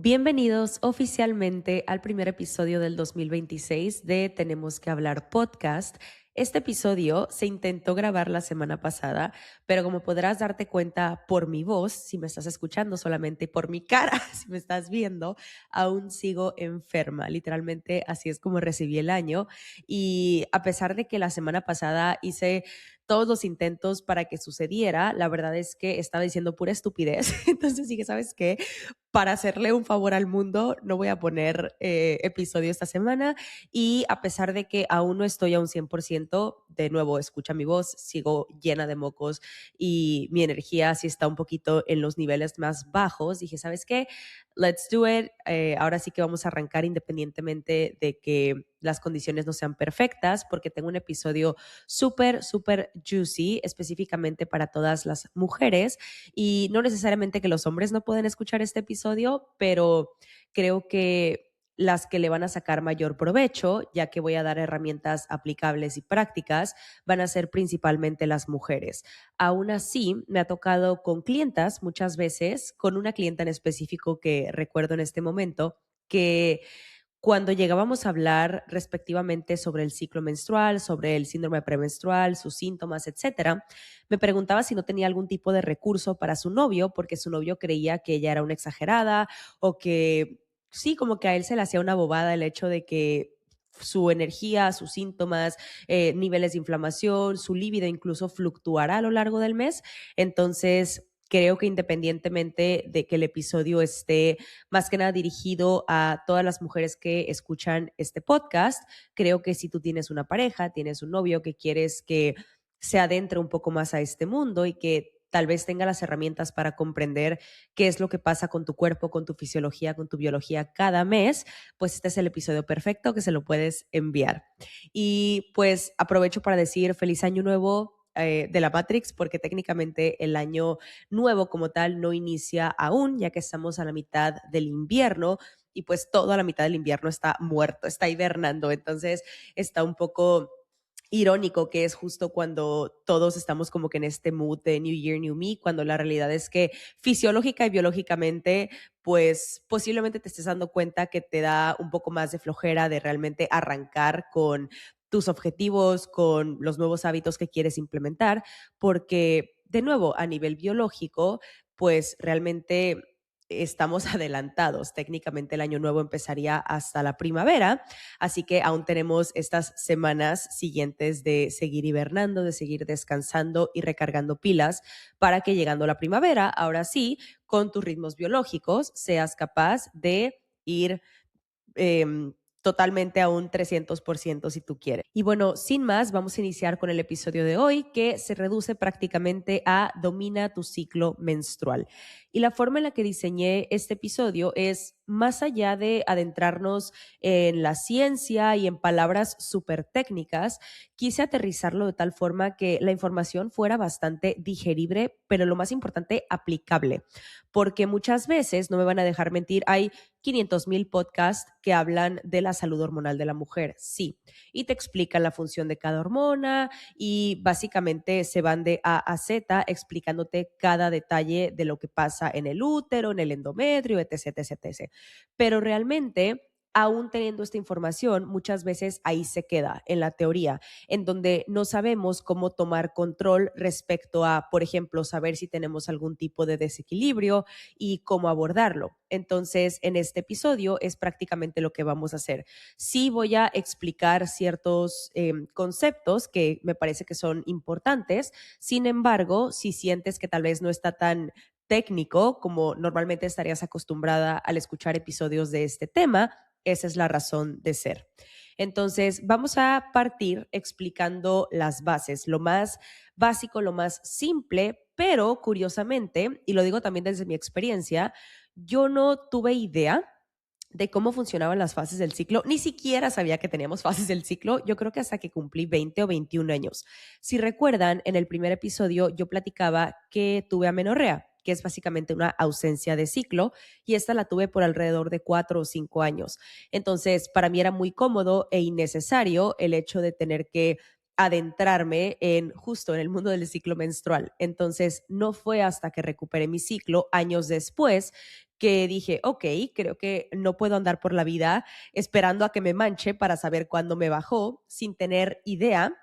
Bienvenidos oficialmente al primer episodio del 2026 de Tenemos que hablar podcast. Este episodio se intentó grabar la semana pasada, pero como podrás darte cuenta por mi voz, si me estás escuchando solamente y por mi cara, si me estás viendo, aún sigo enferma. Literalmente así es como recibí el año. Y a pesar de que la semana pasada hice todos los intentos para que sucediera, la verdad es que estaba diciendo pura estupidez. Entonces dije, ¿sabes qué? Para hacerle un favor al mundo, no voy a poner episodio esta semana y a pesar de que aún no estoy a un 100%, de nuevo, escucha mi voz, sigo llena de mocos y mi energía sí está un poquito en los niveles más bajos. Dije, ¿sabes qué? Let's do it. Ahora sí que vamos a arrancar independientemente de que las condiciones no sean perfectas, porque tengo un episodio súper, súper juicy, específicamente para todas las mujeres y no necesariamente que los hombres no pueden escuchar este episodio, pero creo que las que le van a sacar mayor provecho, ya que voy a dar herramientas aplicables y prácticas, van a ser principalmente las mujeres. Aún así, me ha tocado con clientas muchas veces, con una clienta en específico que recuerdo en este momento, que cuando llegábamos a hablar respectivamente sobre el ciclo menstrual, sobre el síndrome premenstrual, sus síntomas, etcétera, me preguntaba si no tenía algún tipo de recurso para su novio, porque su novio creía que ella era una exagerada o que sí, como que a él se le hacía una bobada el hecho de que su energía, sus síntomas, niveles de inflamación, su libido incluso fluctuará a lo largo del mes. Entonces, creo que independientemente de que el episodio esté más que nada dirigido a todas las mujeres que escuchan este podcast. Creo que si tú tienes una pareja, tienes un novio que quieres que se adentre un poco más a este mundo y que tal vez tenga las herramientas para comprender qué es lo que pasa con tu cuerpo, con tu fisiología, con tu biología cada mes, pues este es el episodio perfecto que se lo puedes enviar. Y pues aprovecho para decir feliz año nuevo de la Matrix, porque técnicamente el año nuevo como tal no inicia aún, ya que estamos a la mitad del invierno y pues toda la mitad del invierno está muerto, está hibernando, entonces está un poco irónico que es justo cuando todos estamos como que en este mood de New Year, New Me, cuando la realidad es que fisiológica y biológicamente, pues posiblemente te estés dando cuenta que te da un poco más de flojera de realmente arrancar con tus objetivos, con los nuevos hábitos que quieres implementar, porque de nuevo, a nivel biológico, pues realmente estamos adelantados. Técnicamente el año nuevo empezaría hasta la primavera, así que aún tenemos estas semanas siguientes de seguir hibernando, de seguir descansando y recargando pilas para que llegando la primavera, ahora sí, con tus ritmos biológicos, seas capaz de ir totalmente a un 300% si tú quieres. Y bueno, sin más, vamos a iniciar con el episodio de hoy que se reduce prácticamente a domina tu ciclo menstrual. Y la forma en la que diseñé este episodio es más allá de adentrarnos en la ciencia y en palabras súper técnicas, quise aterrizarlo de tal forma que la información fuera bastante digerible, pero lo más importante, aplicable. Porque muchas veces, no me van a dejar mentir, hay 500,000 podcasts que hablan de la salud hormonal de la mujer, sí, y te explican la función de cada hormona y básicamente se van de A a Z explicándote cada detalle de lo que pasa en el útero, en el endometrio, etc, etc, etc. Pero realmente aún teniendo esta información, muchas veces ahí se queda en la teoría, en donde no sabemos cómo tomar control respecto a, por ejemplo, saber si tenemos algún tipo de desequilibrio y cómo abordarlo. Entonces, en este episodio es prácticamente lo que vamos a hacer. Sí voy a explicar ciertos conceptos que me parece que son importantes, sin embargo, si sientes que tal vez no está tan técnico como normalmente estarías acostumbrada al escuchar episodios de este tema, esa es la razón de ser. Entonces, vamos a partir explicando las bases, lo más básico, lo más simple, pero curiosamente, y lo digo también desde mi experiencia, yo no tuve idea de cómo funcionaban las fases del ciclo, ni siquiera sabía que teníamos fases del ciclo, yo creo que hasta que cumplí 20 o 21 años. Si recuerdan, en el primer episodio yo platicaba que tuve amenorrea, que es básicamente una ausencia de ciclo, y esta la tuve por alrededor de 4 o 5 años. Entonces, para mí era muy cómodo e innecesario el hecho de tener que adentrarme en justo en el mundo del ciclo menstrual. Entonces, no fue hasta que recuperé mi ciclo años después que dije, ok, creo que no puedo andar por la vida esperando a que me manche para saber cuándo me bajó sin tener idea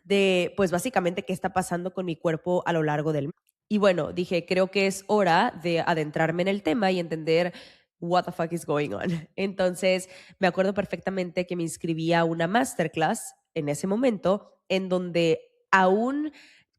de, pues básicamente, qué está pasando con mi cuerpo a lo largo del mes. Y bueno, dije, creo que es hora de adentrarme en el tema y entender what the fuck is going on. Entonces, me acuerdo perfectamente que me inscribí a una masterclass en ese momento en donde aún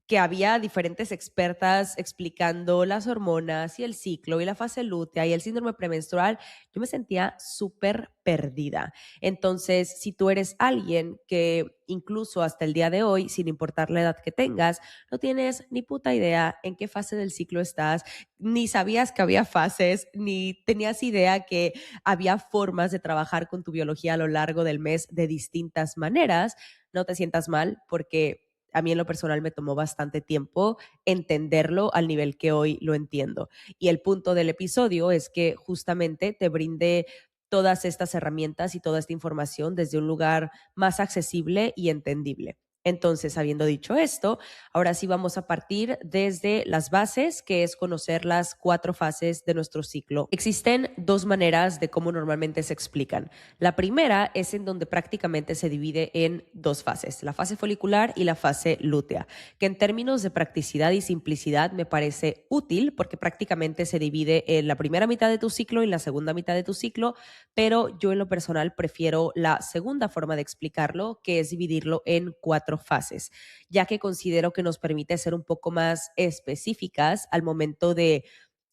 que había diferentes expertas explicando las hormonas y el ciclo y la fase lútea y el síndrome premenstrual, yo me sentía súper perdida. Entonces, si tú eres alguien que incluso hasta el día de hoy, sin importar la edad que tengas, no tienes ni puta idea en qué fase del ciclo estás, ni sabías que había fases, ni tenías idea que había formas de trabajar con tu biología a lo largo del mes de distintas maneras, no te sientas mal porque a mí en lo personal me tomó bastante tiempo entenderlo al nivel que hoy lo entiendo. Y el punto del episodio es que justamente te brinde todas estas herramientas y toda esta información desde un lugar más accesible y entendible. Entonces, habiendo dicho esto, ahora sí vamos a partir desde las bases, que es conocer las 4 fases de nuestro ciclo. Existen 2 maneras de cómo normalmente se explican. La primera es en donde prácticamente se divide en 2 fases, la fase folicular y la fase lútea, que en términos de practicidad y simplicidad me parece útil porque prácticamente se divide en la primera mitad de tu ciclo y la segunda mitad de tu ciclo, pero yo en lo personal prefiero la segunda forma de explicarlo, que es dividirlo en 4 fases, ya que considero que nos permite ser un poco más específicas al momento de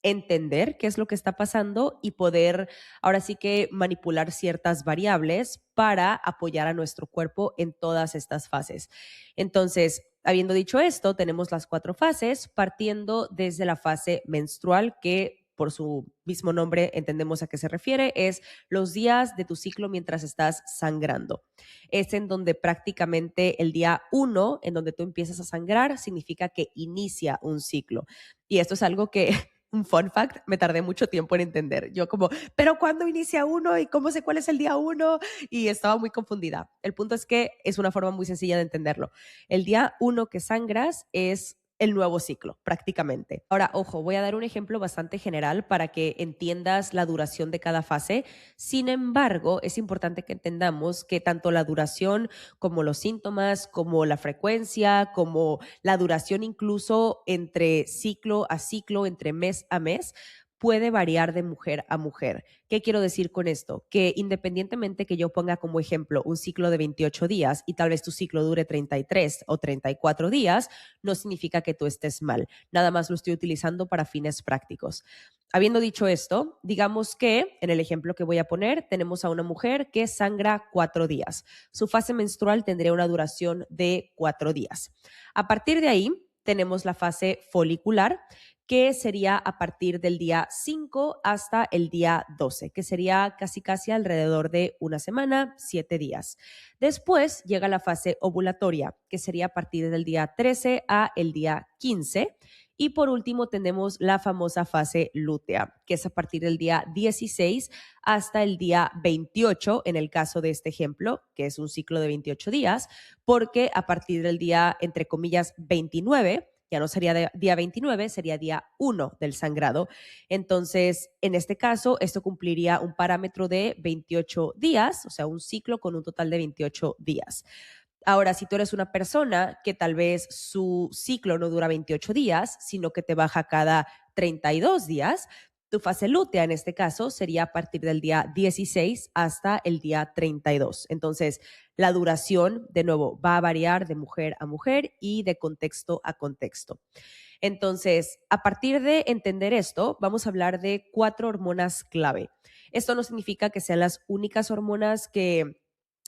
entender qué es lo que está pasando y poder ahora sí que manipular ciertas variables para apoyar a nuestro cuerpo en todas estas fases. Entonces, habiendo dicho esto, tenemos las 4 fases, partiendo desde la fase menstrual, que por su mismo nombre entendemos a qué se refiere, es los días de tu ciclo mientras estás sangrando. Es en donde prácticamente el día 1, en donde tú empiezas a sangrar, significa que inicia un ciclo. Y esto es algo que un fun fact, me tardé mucho tiempo en entender. Yo como, ¿pero cuándo inicia uno? ¿Y cómo sé cuál es el día 1? Y estaba muy confundida. El punto es que es una forma muy sencilla de entenderlo. El día 1 que sangras es el nuevo ciclo, prácticamente. Ahora, ojo, voy a dar un ejemplo bastante general para que entiendas la duración de cada fase. Sin embargo, es importante que entendamos que tanto la duración como los síntomas, como la frecuencia, como la duración incluso entre ciclo a ciclo, entre mes a mes, puede variar de mujer a mujer. ¿Qué quiero decir con esto? Que independientemente que yo ponga como ejemplo un ciclo de 28 días y tal vez tu ciclo dure 33 o 34 días, no significa que tú estés mal. Nada más lo estoy utilizando para fines prácticos. Habiendo dicho esto, digamos que en el ejemplo que voy a poner, tenemos a una mujer que sangra 4 días. Su fase menstrual tendría una duración de 4 días. A partir de ahí, tenemos la fase folicular, que sería a partir del día 5 hasta el día 12, que sería casi alrededor de una semana, 7 días. Después llega la fase ovulatoria, que sería a partir del día 13 a el día 15. Y por último tenemos la famosa fase lútea, que es a partir del día 16 hasta el día 28, en el caso de este ejemplo, que es un ciclo de 28 días, porque a partir del día, entre comillas, 29, ya no sería día 29, sería día 1 del sangrado. Entonces, en este caso, esto cumpliría un parámetro de 28 días, o sea, un ciclo con un total de 28 días. Ahora, si tú eres una persona que tal vez su ciclo no dura 28 días, sino que te baja cada 32 días, tu fase lútea en este caso sería a partir del día 16 hasta el día 32. Entonces, la duración, de nuevo, va a variar de mujer a mujer y de contexto a contexto. Entonces, a partir de entender esto, vamos a hablar de 4 hormonas clave. Esto no significa que sean las únicas hormonas que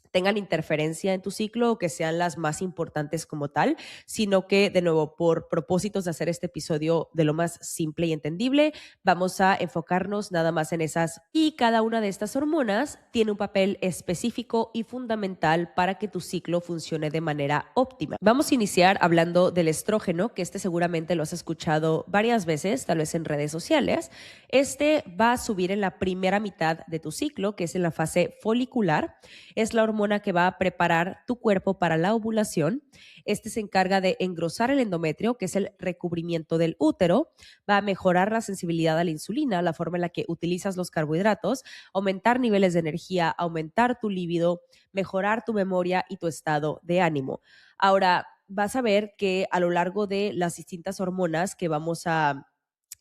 tengan interferencia en tu ciclo o que sean las más importantes como tal, sino que, de nuevo, por propósitos de hacer este episodio de lo más simple y entendible, vamos a enfocarnos nada más en esas. Y cada una de estas hormonas tiene un papel específico y fundamental para que tu ciclo funcione de manera óptima. Vamos a iniciar hablando del estrógeno, que seguramente lo has escuchado varias veces, tal vez en redes sociales. Este va a subir en la primera mitad de tu ciclo, que es en la fase folicular. Es la hormona hormona que va a preparar tu cuerpo para la ovulación. Este se encarga de engrosar el endometrio, que es el recubrimiento del útero, va a mejorar la sensibilidad a la insulina, la forma en la que utilizas los carbohidratos, aumentar niveles de energía, aumentar tu líbido, mejorar tu memoria y tu estado de ánimo. Ahora, vas a ver que a lo largo de las distintas hormonas que vamos a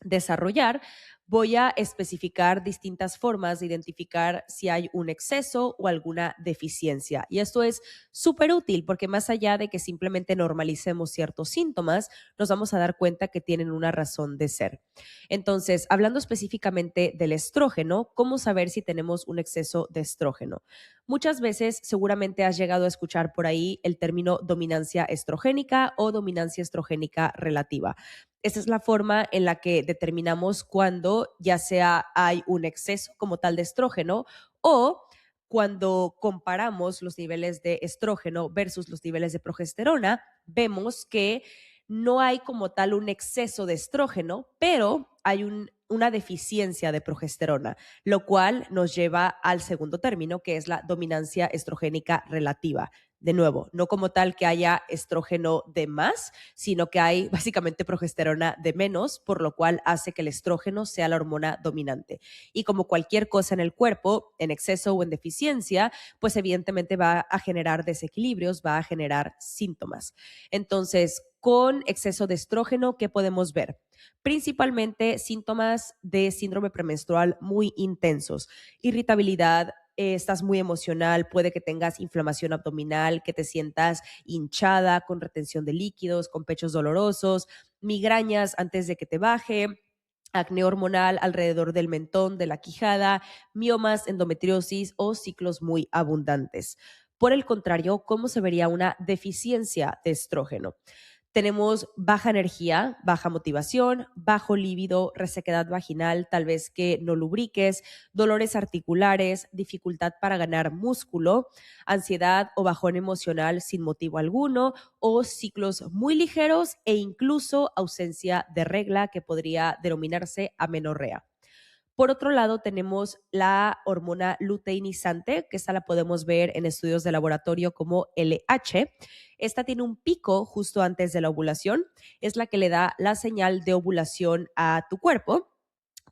desarrollar, voy a especificar distintas formas de identificar si hay un exceso o alguna deficiencia. Y esto es súper útil porque más allá de que simplemente normalicemos ciertos síntomas, nos vamos a dar cuenta que tienen una razón de ser. Entonces, hablando específicamente del estrógeno, ¿cómo saber si tenemos un exceso de estrógeno? Muchas veces seguramente has llegado a escuchar por ahí el término dominancia estrogénica o dominancia estrogénica relativa. Esa es la forma en la que determinamos cuando ya sea hay un exceso como tal de estrógeno o cuando comparamos los niveles de estrógeno versus los niveles de progesterona, vemos que no hay como tal un exceso de estrógeno, pero hay una deficiencia de progesterona, lo cual nos lleva al segundo término, que es la dominancia estrogénica relativa. De nuevo, no como tal que haya estrógeno de más, sino que hay básicamente progesterona de menos, por lo cual hace que el estrógeno sea la hormona dominante. Y como cualquier cosa en el cuerpo, en exceso o en deficiencia, pues evidentemente va a generar desequilibrios, va a generar síntomas. Entonces, con exceso de estrógeno, ¿qué podemos ver? Principalmente síntomas de síndrome premenstrual muy intensos, irritabilidad, estás muy emocional, puede que tengas inflamación abdominal, que te sientas hinchada, con retención de líquidos, con pechos dolorosos, migrañas antes de que te baje, acné hormonal alrededor del mentón, de la quijada, miomas, endometriosis o ciclos muy abundantes. Por el contrario, ¿cómo se vería una deficiencia de estrógeno? Tenemos baja energía, baja motivación, bajo líbido, resequedad vaginal, tal vez que no lubriques, dolores articulares, dificultad para ganar músculo, ansiedad o bajón emocional sin motivo alguno, o ciclos muy ligeros e incluso ausencia de regla que podría denominarse amenorrea. Por otro lado, tenemos la hormona luteinizante, que esta la podemos ver en estudios de laboratorio como LH. Esta tiene un pico justo antes de la ovulación, es la que le da la señal de ovulación a tu cuerpo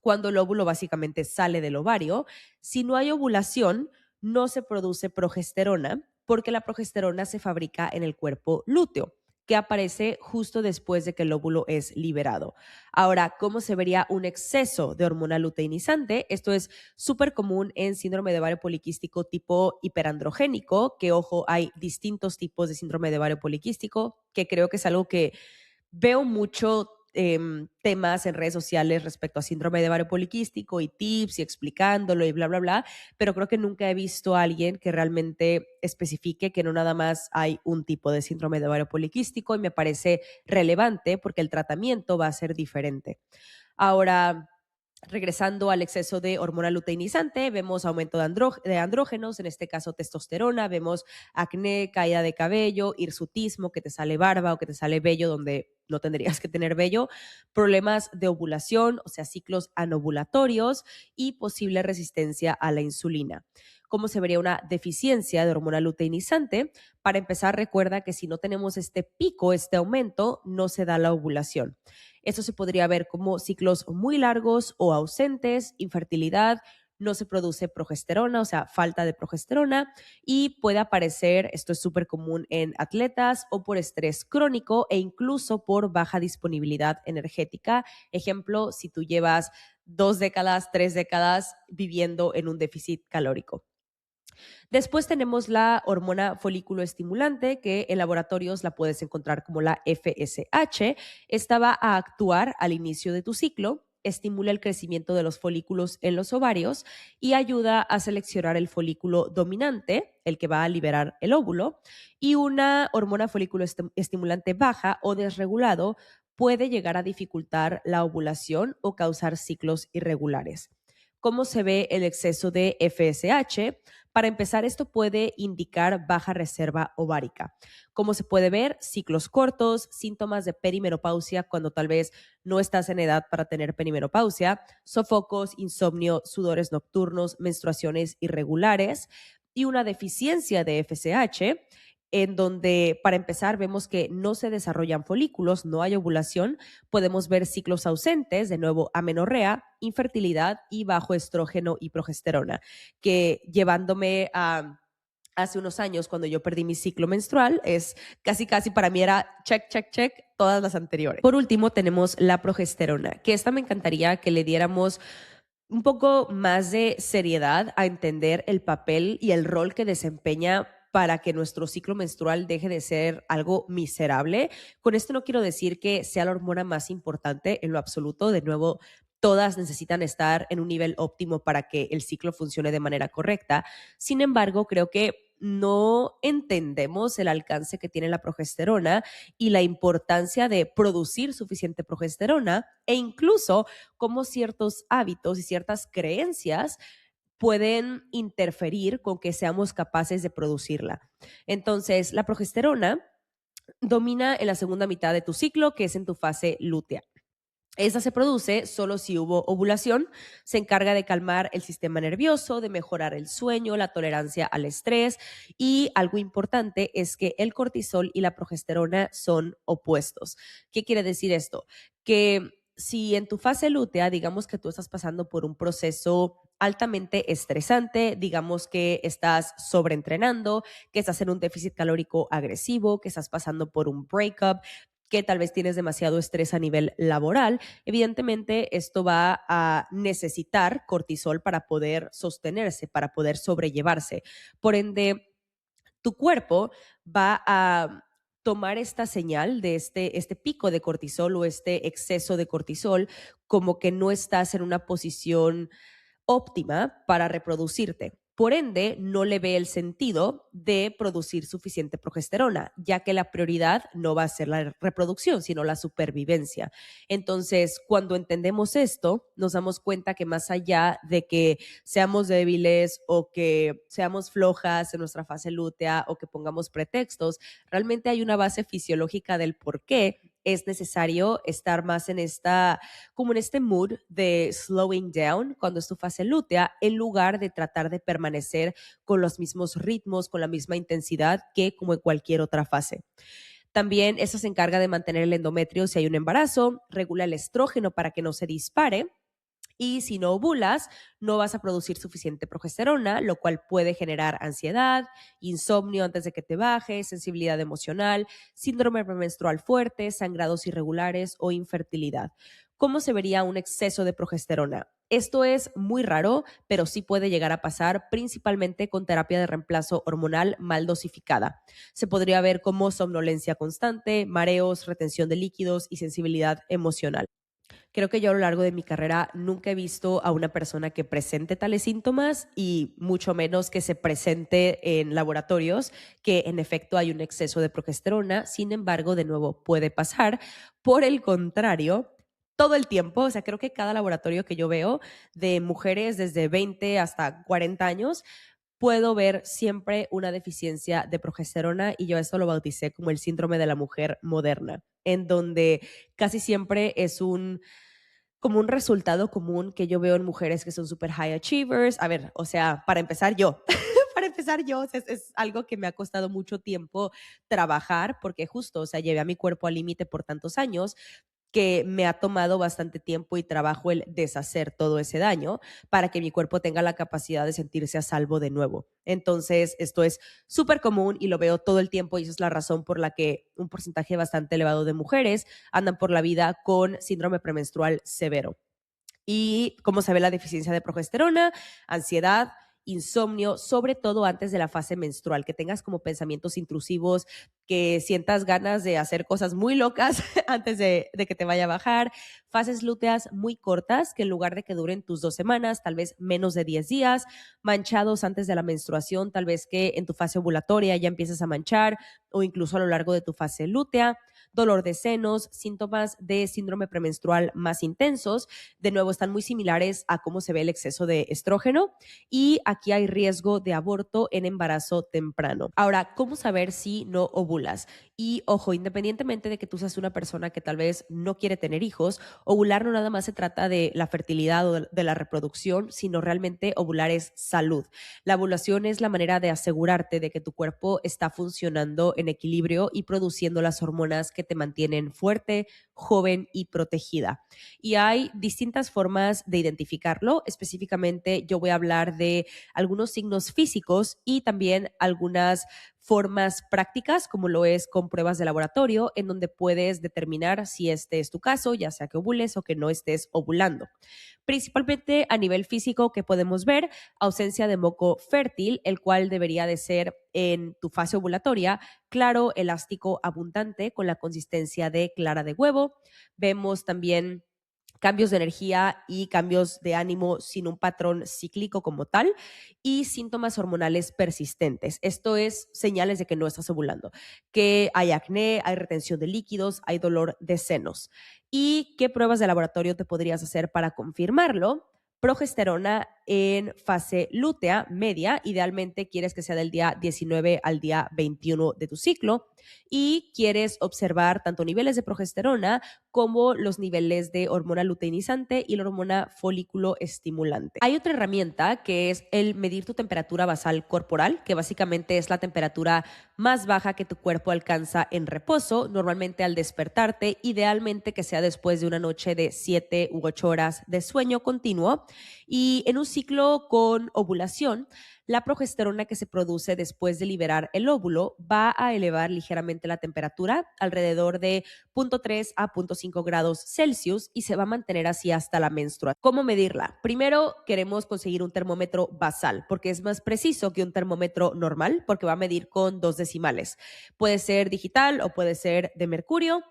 cuando el óvulo básicamente sale del ovario. Si no hay ovulación, no se produce progesterona porque la progesterona se fabrica en el cuerpo lúteo, que aparece justo después de que el óvulo es liberado. Ahora, ¿cómo se vería un exceso de hormona luteinizante? Esto es súper común en síndrome de ovario poliquístico tipo hiperandrogénico, que ojo, hay distintos tipos de síndrome de ovario poliquístico, que creo que es algo que veo mucho temas en redes sociales respecto a síndrome de ovario poliquístico y tips y explicándolo y bla, bla, bla, pero creo que nunca he visto a alguien que realmente especifique que no nada más hay un tipo de síndrome de ovario poliquístico y me parece relevante porque el tratamiento va a ser diferente. Ahora, regresando al exceso de hormona luteinizante, vemos aumento de andrógenos, en este caso testosterona, vemos acné, caída de cabello, hirsutismo, que te sale barba o que te sale vello donde no tendrías que tener vello, problemas de ovulación, o sea, ciclos anovulatorios y posible resistencia a la insulina. ¿Cómo se vería una deficiencia de hormona luteinizante? Para empezar, recuerda que si no tenemos este pico, este aumento, no se da la ovulación. Esto se podría ver como ciclos muy largos o ausentes, infertilidad, no se produce progesterona, o sea, falta de progesterona, y puede aparecer, esto es súper común en atletas, o por estrés crónico e incluso por baja disponibilidad energética. Ejemplo, si tú llevas 2 décadas, 3 décadas viviendo en un déficit calórico. Después tenemos la hormona folículo estimulante, que en laboratorios la puedes encontrar como la FSH. Esta va a actuar al inicio de tu ciclo, estimula el crecimiento de los folículos en los ovarios y ayuda a seleccionar el folículo dominante, el que va a liberar el óvulo, y una hormona folículo estimulante baja o desregulado puede llegar a dificultar la ovulación o causar ciclos irregulares. ¿Cómo se ve el exceso de FSH? Para empezar, esto puede indicar baja reserva ovárica. Como se puede ver, ciclos cortos, síntomas de perimenopausia cuando tal vez no estás en edad para tener perimenopausia, sofocos, insomnio, sudores nocturnos, menstruaciones irregulares. y una deficiencia de FSH, en donde, para empezar, vemos que no se desarrollan folículos, no hay ovulación, podemos ver ciclos ausentes, de nuevo, amenorrea, infertilidad y bajo estrógeno y progesterona, que llevándome a hace unos años, cuando yo perdí mi ciclo menstrual, es casi para mí era check, check, check, todas las anteriores. Por último, tenemos la progesterona, que esta me encantaría que le diéramos un poco más de seriedad a entender el papel y el rol que desempeña para que nuestro ciclo menstrual deje de ser algo miserable. Con esto no quiero decir que sea la hormona más importante en lo absoluto. De nuevo, todas necesitan estar en un nivel óptimo para que el ciclo funcione de manera correcta. Sin embargo, creo que no entendemos el alcance que tiene la progesterona y la importancia de producir suficiente progesterona, e incluso cómo ciertos hábitos y ciertas creencias pueden interferir con que seamos capaces de producirla. Entonces, la progesterona domina en la segunda mitad de tu ciclo, que es en tu fase lútea. Esta se produce solo si hubo ovulación, se encarga de calmar el sistema nervioso, de mejorar el sueño, la tolerancia al estrés, y algo importante es que el cortisol y la progesterona son opuestos. ¿Qué quiere decir esto? Que si en tu fase lútea, digamos que tú estás pasando por un proceso altamente estresante, digamos que estás sobreentrenando, que estás en un déficit calórico agresivo, que estás pasando por un breakup, que tal vez tienes demasiado estrés a nivel laboral, evidentemente esto va a necesitar cortisol para poder sostenerse, para poder sobrellevarse. Por ende, tu cuerpo va a tomar esta señal de este pico de cortisol o este exceso de cortisol como que no estás en una posición óptima para reproducirte. Por ende, no le ve el sentido de producir suficiente progesterona, ya que la prioridad no va a ser la reproducción, sino la supervivencia. Entonces, cuando entendemos esto, nos damos cuenta que más allá de que seamos débiles o que seamos flojas en nuestra fase lútea o que pongamos pretextos, realmente hay una base fisiológica del por qué es necesario estar más como en este mood de slowing down cuando es tu fase lútea, en lugar de tratar de permanecer con los mismos ritmos, con la misma intensidad que como en cualquier otra fase. También eso se encarga de mantener el endometrio si hay un embarazo, regula el estrógeno para que no se dispare, y si no ovulas, no vas a producir suficiente progesterona, lo cual puede generar ansiedad, insomnio antes de que te baje, sensibilidad emocional, síndrome premenstrual fuerte, sangrados irregulares o infertilidad. ¿Cómo se vería un exceso de progesterona? Esto es muy raro, pero sí puede llegar a pasar, principalmente con terapia de reemplazo hormonal mal dosificada. Se podría ver como somnolencia constante, mareos, retención de líquidos y sensibilidad emocional. Creo que yo a lo largo de mi carrera nunca he visto a una persona que presente tales síntomas, y mucho menos que se presente en laboratorios que en efecto hay un exceso de progesterona. Sin embargo, de nuevo, puede pasar. Por el contrario, todo el tiempo, o sea, creo que cada laboratorio que yo veo de mujeres desde 20 hasta 40 años, puedo ver siempre una deficiencia de progesterona, y yo esto lo bauticé como el síndrome de la mujer moderna, en donde casi siempre es como un resultado común que yo veo en mujeres que son super high achievers. A ver, o sea, para empezar yo, para empezar yo, o sea, es algo que me ha costado mucho tiempo trabajar, porque justo, o sea, llevé a mi cuerpo al límite por tantos años que me ha tomado bastante tiempo y trabajo el deshacer todo ese daño para que mi cuerpo tenga la capacidad de sentirse a salvo de nuevo. Entonces, esto es súper común y lo veo todo el tiempo, y esa es la razón por la que un porcentaje bastante elevado de mujeres andan por la vida con síndrome premenstrual severo. ¿Y cómo se ve la deficiencia de progesterona? Ansiedad, insomnio, sobre todo antes de la fase menstrual, que tengas como pensamientos intrusivos, que sientas ganas de hacer cosas muy locas antes de que te vaya a bajar, fases lúteas muy cortas, que en lugar de que duren tus 2 semanas, tal vez menos de 10 días, manchados antes de la menstruación, tal vez que en tu fase ovulatoria ya empieces a manchar, o incluso a lo largo de tu fase lútea, dolor de senos, síntomas de síndrome premenstrual más intensos. De nuevo, están muy similares a cómo se ve el exceso de estrógeno, y aquí hay riesgo de aborto en embarazo temprano. Ahora, ¿cómo saber si no ovulas? ovulas. Y ojo, independientemente de que tú seas una persona que tal vez no quiere tener hijos, ovular no nada más se trata de la fertilidad o de la reproducción, sino realmente ovular es salud. La ovulación es la manera de asegurarte de que tu cuerpo está funcionando en equilibrio y produciendo las hormonas que te mantienen fuerte, joven y protegida. Y hay distintas formas de identificarlo. Específicamente, yo voy a hablar de algunos signos físicos y también algunas formas prácticas, como lo es con pruebas de laboratorio, en donde puedes determinar si este es tu caso, ya sea que ovules o que no estés ovulando. Principalmente a nivel físico, que podemos ver ausencia de moco fértil, el cual debería de ser en tu fase ovulatoria, claro, elástico, abundante, con la consistencia de clara de huevo. Vemos también cambios de energía y cambios de ánimo sin un patrón cíclico como tal y síntomas hormonales persistentes. Esto es señales de que no estás ovulando, que hay acné, hay retención de líquidos, hay dolor de senos. ¿Y qué pruebas de laboratorio te podrías hacer para confirmarlo? Progesterona en fase lútea media, idealmente quieres que sea del día 19 al día 21 de tu ciclo y quieres observar tanto niveles de progesterona como los niveles de hormona luteinizante y la hormona folículo estimulante. Hay otra herramienta que es el medir tu temperatura basal corporal, que básicamente es la temperatura más baja que tu cuerpo alcanza en reposo, normalmente al despertarte, idealmente que sea después de una noche de 7 u 8 horas de sueño continuo. Y en un ciclo con ovulación, la progesterona que se produce después de liberar el óvulo va a elevar ligeramente la temperatura, alrededor de 0.3 a 0.5 grados Celsius, y se va a mantener así hasta la menstruación. ¿Cómo medirla? Primero, queremos conseguir un termómetro basal, porque es más preciso que un termómetro normal, porque va a medir con 2 decimales. Puede ser digital o puede ser de mercurio.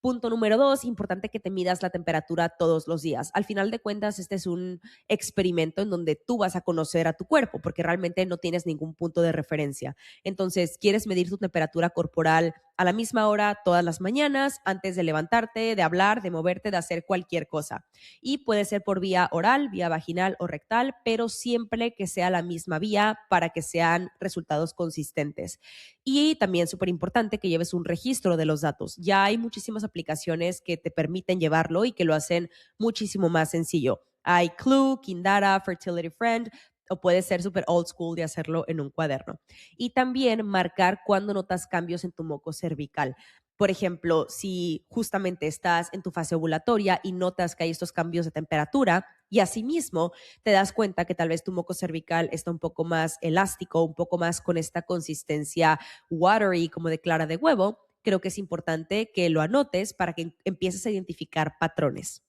Punto número 2, importante que te midas la temperatura todos los días. Al final de cuentas, este es un experimento en donde tú vas a conocer a tu cuerpo, porque realmente no tienes ningún punto de referencia. Entonces, quieres medir tu temperatura corporal a la misma hora todas las mañanas, antes de levantarte, de hablar, de moverte, de hacer cualquier cosa. Y puede ser por vía oral, vía vaginal o rectal, pero siempre que sea la misma vía para que sean resultados consistentes. Y también súper importante que lleves un registro de los datos. Ya hay muchísimas aplicaciones que te permiten llevarlo y que lo hacen muchísimo más sencillo. Hay Clue, Kindara, Fertility Friend, o puede ser súper old school de hacerlo en un cuaderno. Y también marcar cuando notas cambios en tu moco cervical. Por ejemplo, si justamente estás en tu fase ovulatoria y notas que hay estos cambios de temperatura y asimismo te das cuenta que tal vez tu moco cervical está un poco más elástico, un poco más con esta consistencia watery como de clara de huevo, creo que es importante que lo anotes para que empieces a identificar patrones.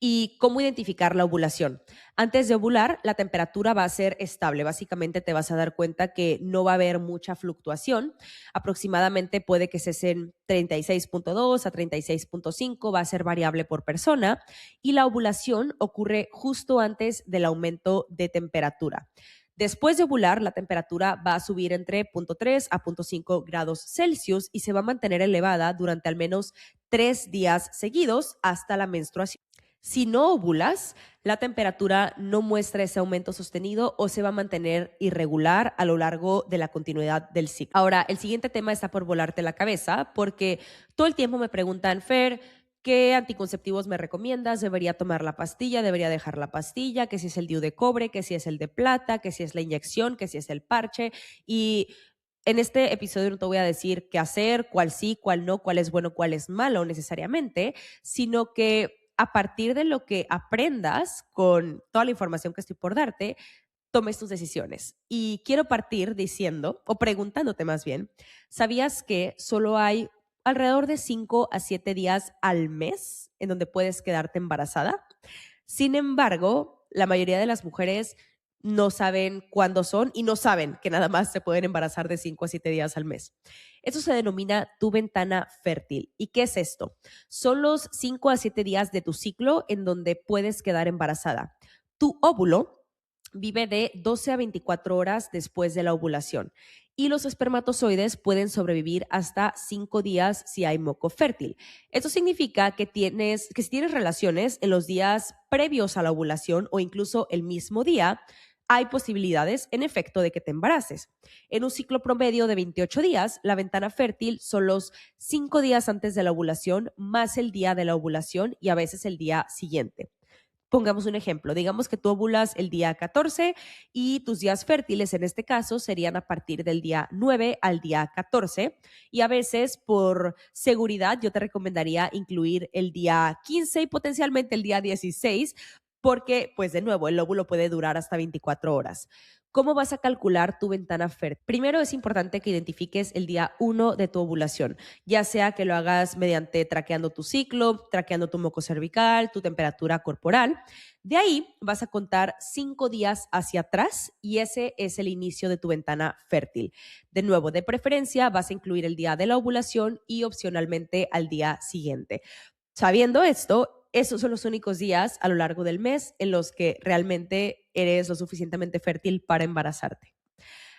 ¿Y cómo identificar la ovulación? Antes de ovular, la temperatura va a ser estable. Básicamente te vas a dar cuenta que no va a haber mucha fluctuación. Aproximadamente puede que se en 36.2 a 36.5, va a ser variable por persona. Y la ovulación ocurre justo antes del aumento de temperatura. Después de ovular, la temperatura va a subir entre 0.3 a 0.5 grados Celsius y se va a mantener elevada durante al menos 3 días seguidos hasta la menstruación. Si no ovulas, la temperatura no muestra ese aumento sostenido o se va a mantener irregular a lo largo de la continuidad del ciclo. Ahora, el siguiente tema está por volarte la cabeza porque todo el tiempo me preguntan, Fer, ¿qué anticonceptivos me recomiendas? ¿Debería tomar la pastilla? ¿Debería dejar la pastilla? ¿Que si es el DIU de cobre? ¿Que si es el de plata? ¿Que si es la inyección? ¿Que si es el parche? Y en este episodio no te voy a decir qué hacer, cuál sí, cuál no, cuál es bueno, cuál es malo necesariamente, sino que a partir de lo que aprendas con toda la información que estoy por darte, tomes tus decisiones. Y quiero partir diciendo, o preguntándote más bien, ¿sabías que solo hay alrededor de 5 a 7 días al mes en donde puedes quedarte embarazada? Sin embargo, la mayoría de las mujeres no saben cuándo son y no saben que nada más se pueden embarazar de 5 a 7 días al mes. Eso se denomina tu ventana fértil. ¿Y qué es esto? Son los 5 a 7 días de tu ciclo en donde puedes quedar embarazada. Tu óvulo vive de 12 a 24 horas después de la ovulación y los espermatozoides pueden sobrevivir hasta 5 días si hay moco fértil. Esto significa que si tienes relaciones en los días previos a la ovulación o incluso el mismo día, hay posibilidades, en efecto, de que te embaraces. En un ciclo promedio de 28 días, la ventana fértil son los 5 días antes de la ovulación, más el día de la ovulación y a veces el día siguiente. Pongamos un ejemplo, digamos que tú ovulas el día 14 y tus días fértiles en este caso serían a partir del día 9 al día 14 y a veces por seguridad yo te recomendaría incluir el día 15 y potencialmente el día 16 porque pues de nuevo el óvulo puede durar hasta 24 horas. ¿Cómo vas a calcular tu ventana fértil? Primero es importante que identifiques el día 1 de tu ovulación, ya sea que lo hagas mediante traqueando tu ciclo, traqueando tu moco cervical, tu temperatura corporal. De ahí vas a contar 5 días hacia atrás y ese es el inicio de tu ventana fértil. De nuevo, de preferencia vas a incluir el día de la ovulación y opcionalmente al día siguiente. Sabiendo esto, esos son los únicos días a lo largo del mes en los que realmente eres lo suficientemente fértil para embarazarte.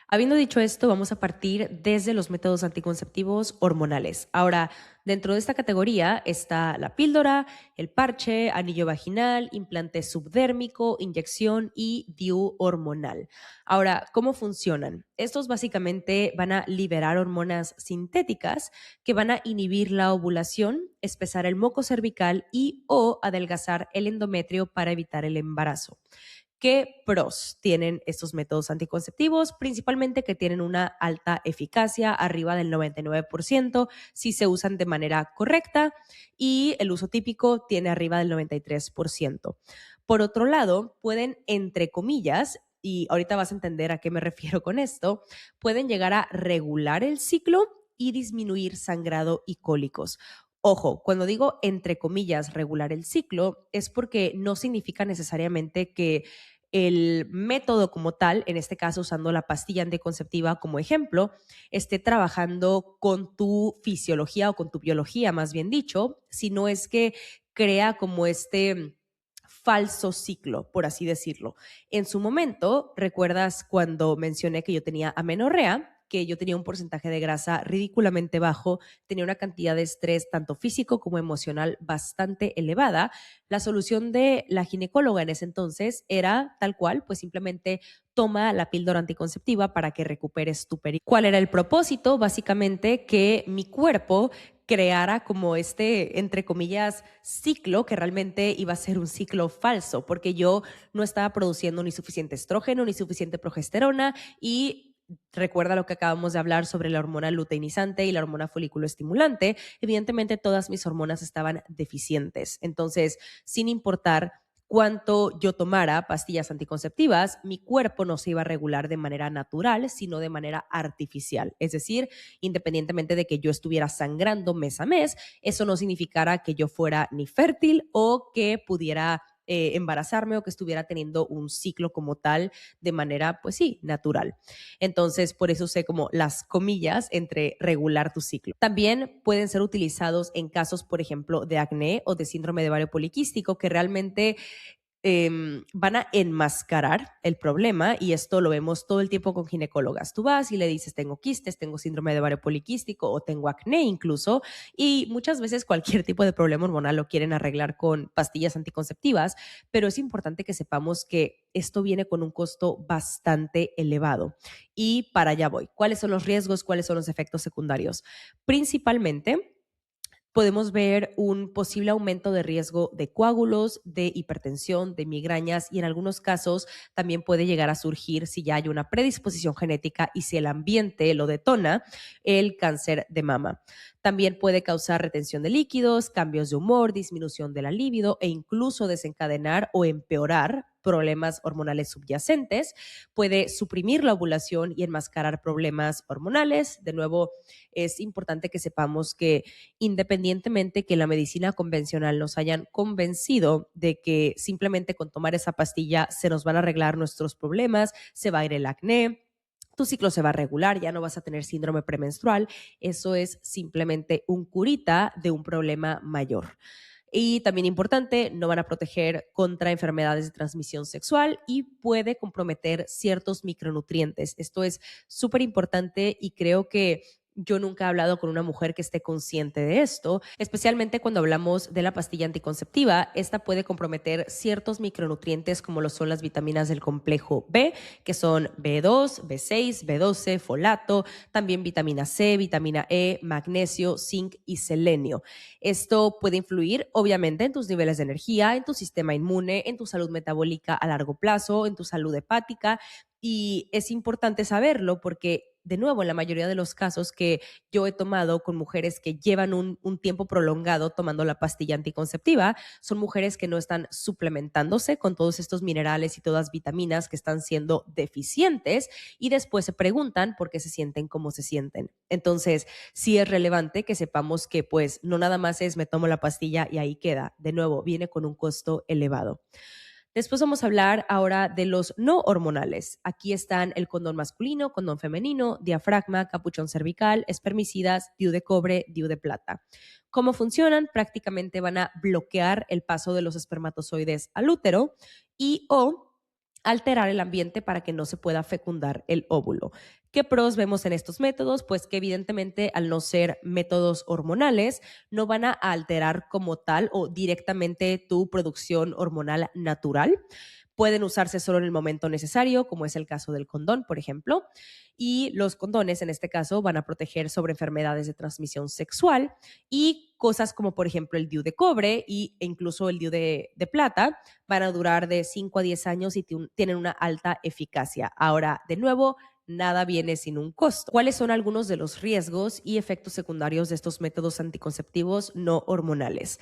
Habiendo dicho esto, vamos a partir desde los métodos anticonceptivos hormonales. Ahora, dentro de esta categoría está la píldora, el parche, anillo vaginal, implante subdérmico, inyección y DIU hormonal. Ahora, ¿cómo funcionan? Estos básicamente van a liberar hormonas sintéticas que van a inhibir la ovulación, espesar el moco cervical y o adelgazar el endometrio para evitar el embarazo. ¿Qué pros tienen estos métodos anticonceptivos? Principalmente que tienen una alta eficacia, arriba del 99%, si se usan de manera correcta, y el uso típico tiene arriba del 93%. Por otro lado, pueden, entre comillas, y ahorita vas a entender a qué me refiero con esto, pueden llegar a regular el ciclo y disminuir sangrado y cólicos. Ojo, cuando digo entre comillas regular el ciclo, es porque no significa necesariamente que el método como tal, en este caso usando la pastilla anticonceptiva como ejemplo, esté trabajando con tu fisiología o con tu biología, más bien dicho, sino es que crea como este falso ciclo, por así decirlo. En su momento, ¿recuerdas cuando mencioné que yo tenía amenorrea? Que yo tenía un porcentaje de grasa ridículamente bajo, tenía una cantidad de estrés tanto físico como emocional bastante elevada. La solución de la ginecóloga en ese entonces era tal cual, pues simplemente toma la píldora anticonceptiva para que recuperes tu periodo. ¿Cuál era el propósito? Básicamente que mi cuerpo creara como este, entre comillas, ciclo que realmente iba a ser un ciclo falso, porque yo no estaba produciendo ni suficiente estrógeno ni suficiente progesterona y recuerda lo que acabamos de hablar sobre la hormona luteinizante y la hormona folículo estimulante, evidentemente todas mis hormonas estaban deficientes. Entonces, sin importar cuánto yo tomara pastillas anticonceptivas, mi cuerpo no se iba a regular de manera natural, sino de manera artificial. Es decir, independientemente de que yo estuviera sangrando mes a mes, eso no significara que yo fuera ni fértil o que pudiera embarazarme o que estuviera teniendo un ciclo como tal de manera, pues sí, natural. Entonces, por eso usé como las comillas entre regular tu ciclo. También pueden ser utilizados en casos, por ejemplo, de acné o de síndrome de ovario poliquístico, que realmente van a enmascarar el problema y esto lo vemos todo el tiempo con ginecólogas. Tú vas y le dices, tengo quistes, tengo síndrome de ovario poliquístico o tengo acné incluso y muchas veces cualquier tipo de problema hormonal lo quieren arreglar con pastillas anticonceptivas, pero es importante que sepamos que esto viene con un costo bastante elevado. Y para allá voy. ¿Cuáles son los riesgos? ¿Cuáles son los efectos secundarios? Principalmente podemos ver un posible aumento de riesgo de coágulos, de hipertensión, de migrañas y en algunos casos también puede llegar a surgir, si ya hay una predisposición genética y si el ambiente lo detona, el cáncer de mama. También puede causar retención de líquidos, cambios de humor, disminución de la libido e incluso desencadenar o empeorar problemas hormonales subyacentes. Puede suprimir la ovulación y enmascarar problemas hormonales. De nuevo, es importante que sepamos que independientemente que la medicina convencional nos hayan convencido de que simplemente con tomar esa pastilla se nos van a arreglar nuestros problemas, se va a ir el acné, tu ciclo se va a regular, ya no vas a tener síndrome premenstrual. Eso es simplemente un curita de un problema mayor. Y también importante, no van a proteger contra enfermedades de transmisión sexual y puede comprometer ciertos micronutrientes. Esto es súper importante y creo que yo nunca he hablado con una mujer que esté consciente de esto, especialmente cuando hablamos de la pastilla anticonceptiva. Esta puede comprometer ciertos micronutrientes como lo son las vitaminas del complejo B, que son B2, B6, B12, folato, también vitamina C, vitamina E, magnesio, zinc y selenio. Esto puede influir obviamente en tus niveles de energía, en tu sistema inmune, en tu salud metabólica a largo plazo, en tu salud hepática, y es importante saberlo porque, de nuevo, en la mayoría de los casos que yo he tomado con mujeres que llevan un tiempo prolongado tomando la pastilla anticonceptiva, son mujeres que no están suplementándose con todos estos minerales y todas vitaminas que están siendo deficientes y después se preguntan por qué se sienten como se sienten. Entonces, sí es relevante que sepamos que pues no nada más es me tomo la pastilla y ahí queda. De nuevo, viene con un costo elevado. Después vamos a hablar ahora de los no hormonales. Aquí están el condón masculino, condón femenino, diafragma, capuchón cervical, espermicidas, DIU de cobre, DIU de plata. ¿Cómo funcionan? Prácticamente van a bloquear el paso de los espermatozoides al útero y o alterar el ambiente para que no se pueda fecundar el óvulo. ¿Qué pros vemos en estos métodos? Pues que evidentemente al no ser métodos hormonales, no van a alterar como tal o directamente tu producción hormonal natural. Pueden usarse solo en el momento necesario, como es el caso del condón, por ejemplo. Y los condones, en este caso, van a proteger sobre enfermedades de transmisión sexual y cosas como, por ejemplo, el DIU de cobre e incluso el DIU de plata van a durar de 5 a 10 años y tienen una alta eficacia. Ahora, de nuevo, nada viene sin un costo. ¿Cuáles son algunos de los riesgos y efectos secundarios de estos métodos anticonceptivos no hormonales?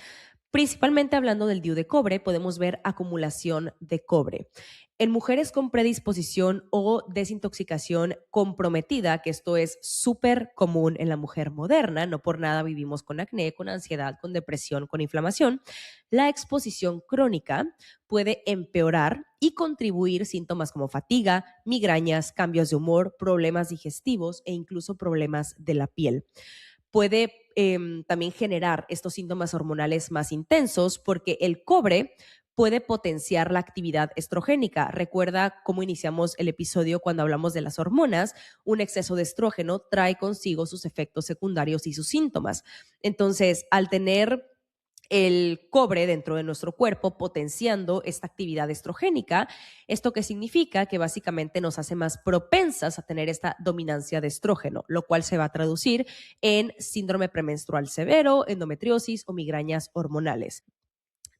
Principalmente hablando del DIU de cobre, podemos ver acumulación de cobre. En mujeres con predisposición o desintoxicación comprometida, que esto es súper común en la mujer moderna, no por nada vivimos con acné, con ansiedad, con depresión, con inflamación, la exposición crónica puede empeorar y contribuir síntomas como fatiga, migrañas, cambios de humor, problemas digestivos e incluso problemas de la piel. Puede también generar estos síntomas hormonales más intensos porque el cobre puede potenciar la actividad estrogénica. Recuerda cómo iniciamos el episodio cuando hablamos de las hormonas. Un exceso de estrógeno trae consigo sus efectos secundarios y sus síntomas. Entonces, al tener el cobre dentro de nuestro cuerpo potenciando esta actividad estrogénica. ¿Esto qué significa? Que básicamente nos hace más propensas a tener esta dominancia de estrógeno, lo cual se va a traducir en síndrome premenstrual severo, endometriosis o migrañas hormonales.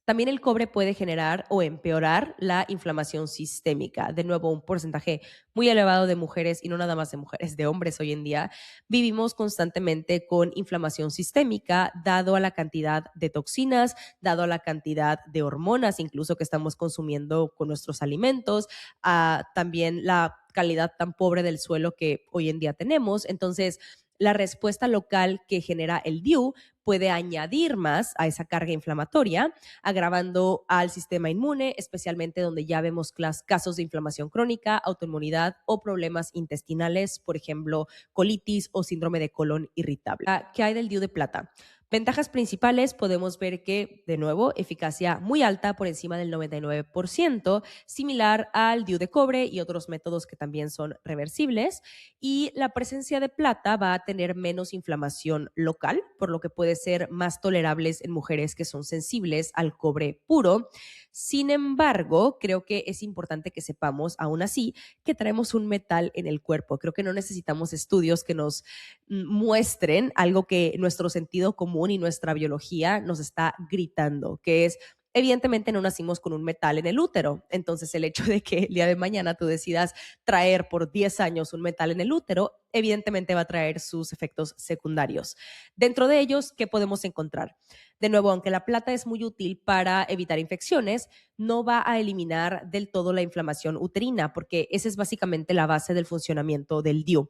También el cobre puede generar o empeorar la inflamación sistémica. De nuevo, un porcentaje muy elevado de mujeres, y no nada más de mujeres, de hombres hoy en día, vivimos constantemente con inflamación sistémica, dado a la cantidad de toxinas, dado a la cantidad de hormonas, incluso que estamos consumiendo con nuestros alimentos, a también la calidad tan pobre del suelo que hoy en día tenemos. Entonces, la respuesta local que genera el DIU puede añadir más a esa carga inflamatoria, agravando al sistema inmune, especialmente donde ya vemos casos de inflamación crónica, autoinmunidad o problemas intestinales, por ejemplo, colitis o síndrome de colon irritable. ¿Qué hay del DIU de plata? Ventajas principales, podemos ver que, de nuevo, eficacia muy alta por encima del 99%, similar al DIU de cobre y otros métodos que también son reversibles. Y la presencia de plata va a tener menos inflamación local, por lo que puede ser más tolerables en mujeres que son sensibles al cobre puro. Sin embargo, creo que es importante que sepamos, aún así, que traemos un metal en el cuerpo. Creo que no necesitamos estudios que nos muestren algo que nuestro sentido común y nuestra biología nos está gritando, que es evidentemente no nacimos con un metal en el útero. Entonces, el hecho de que el día de mañana tú decidas traer por 10 años un metal en el útero, evidentemente va a traer sus efectos secundarios. Dentro de ellos, ¿qué podemos encontrar? De nuevo, aunque la plata es muy útil para evitar infecciones, no va a eliminar del todo la inflamación uterina, porque esa es básicamente la base del funcionamiento del DIU.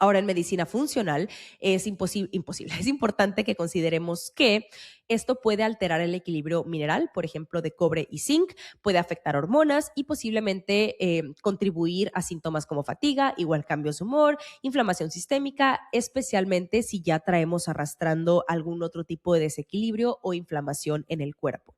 Ahora, en medicina funcional es imposible, es importante que consideremos que Esto puede alterar el equilibrio mineral, por ejemplo, de cobre y zinc, puede afectar hormonas y posiblemente contribuir a síntomas como fatiga, igual cambios de humor, inflamación sistémica, especialmente si ya traemos arrastrando algún otro tipo de desequilibrio o inflamación en el cuerpo.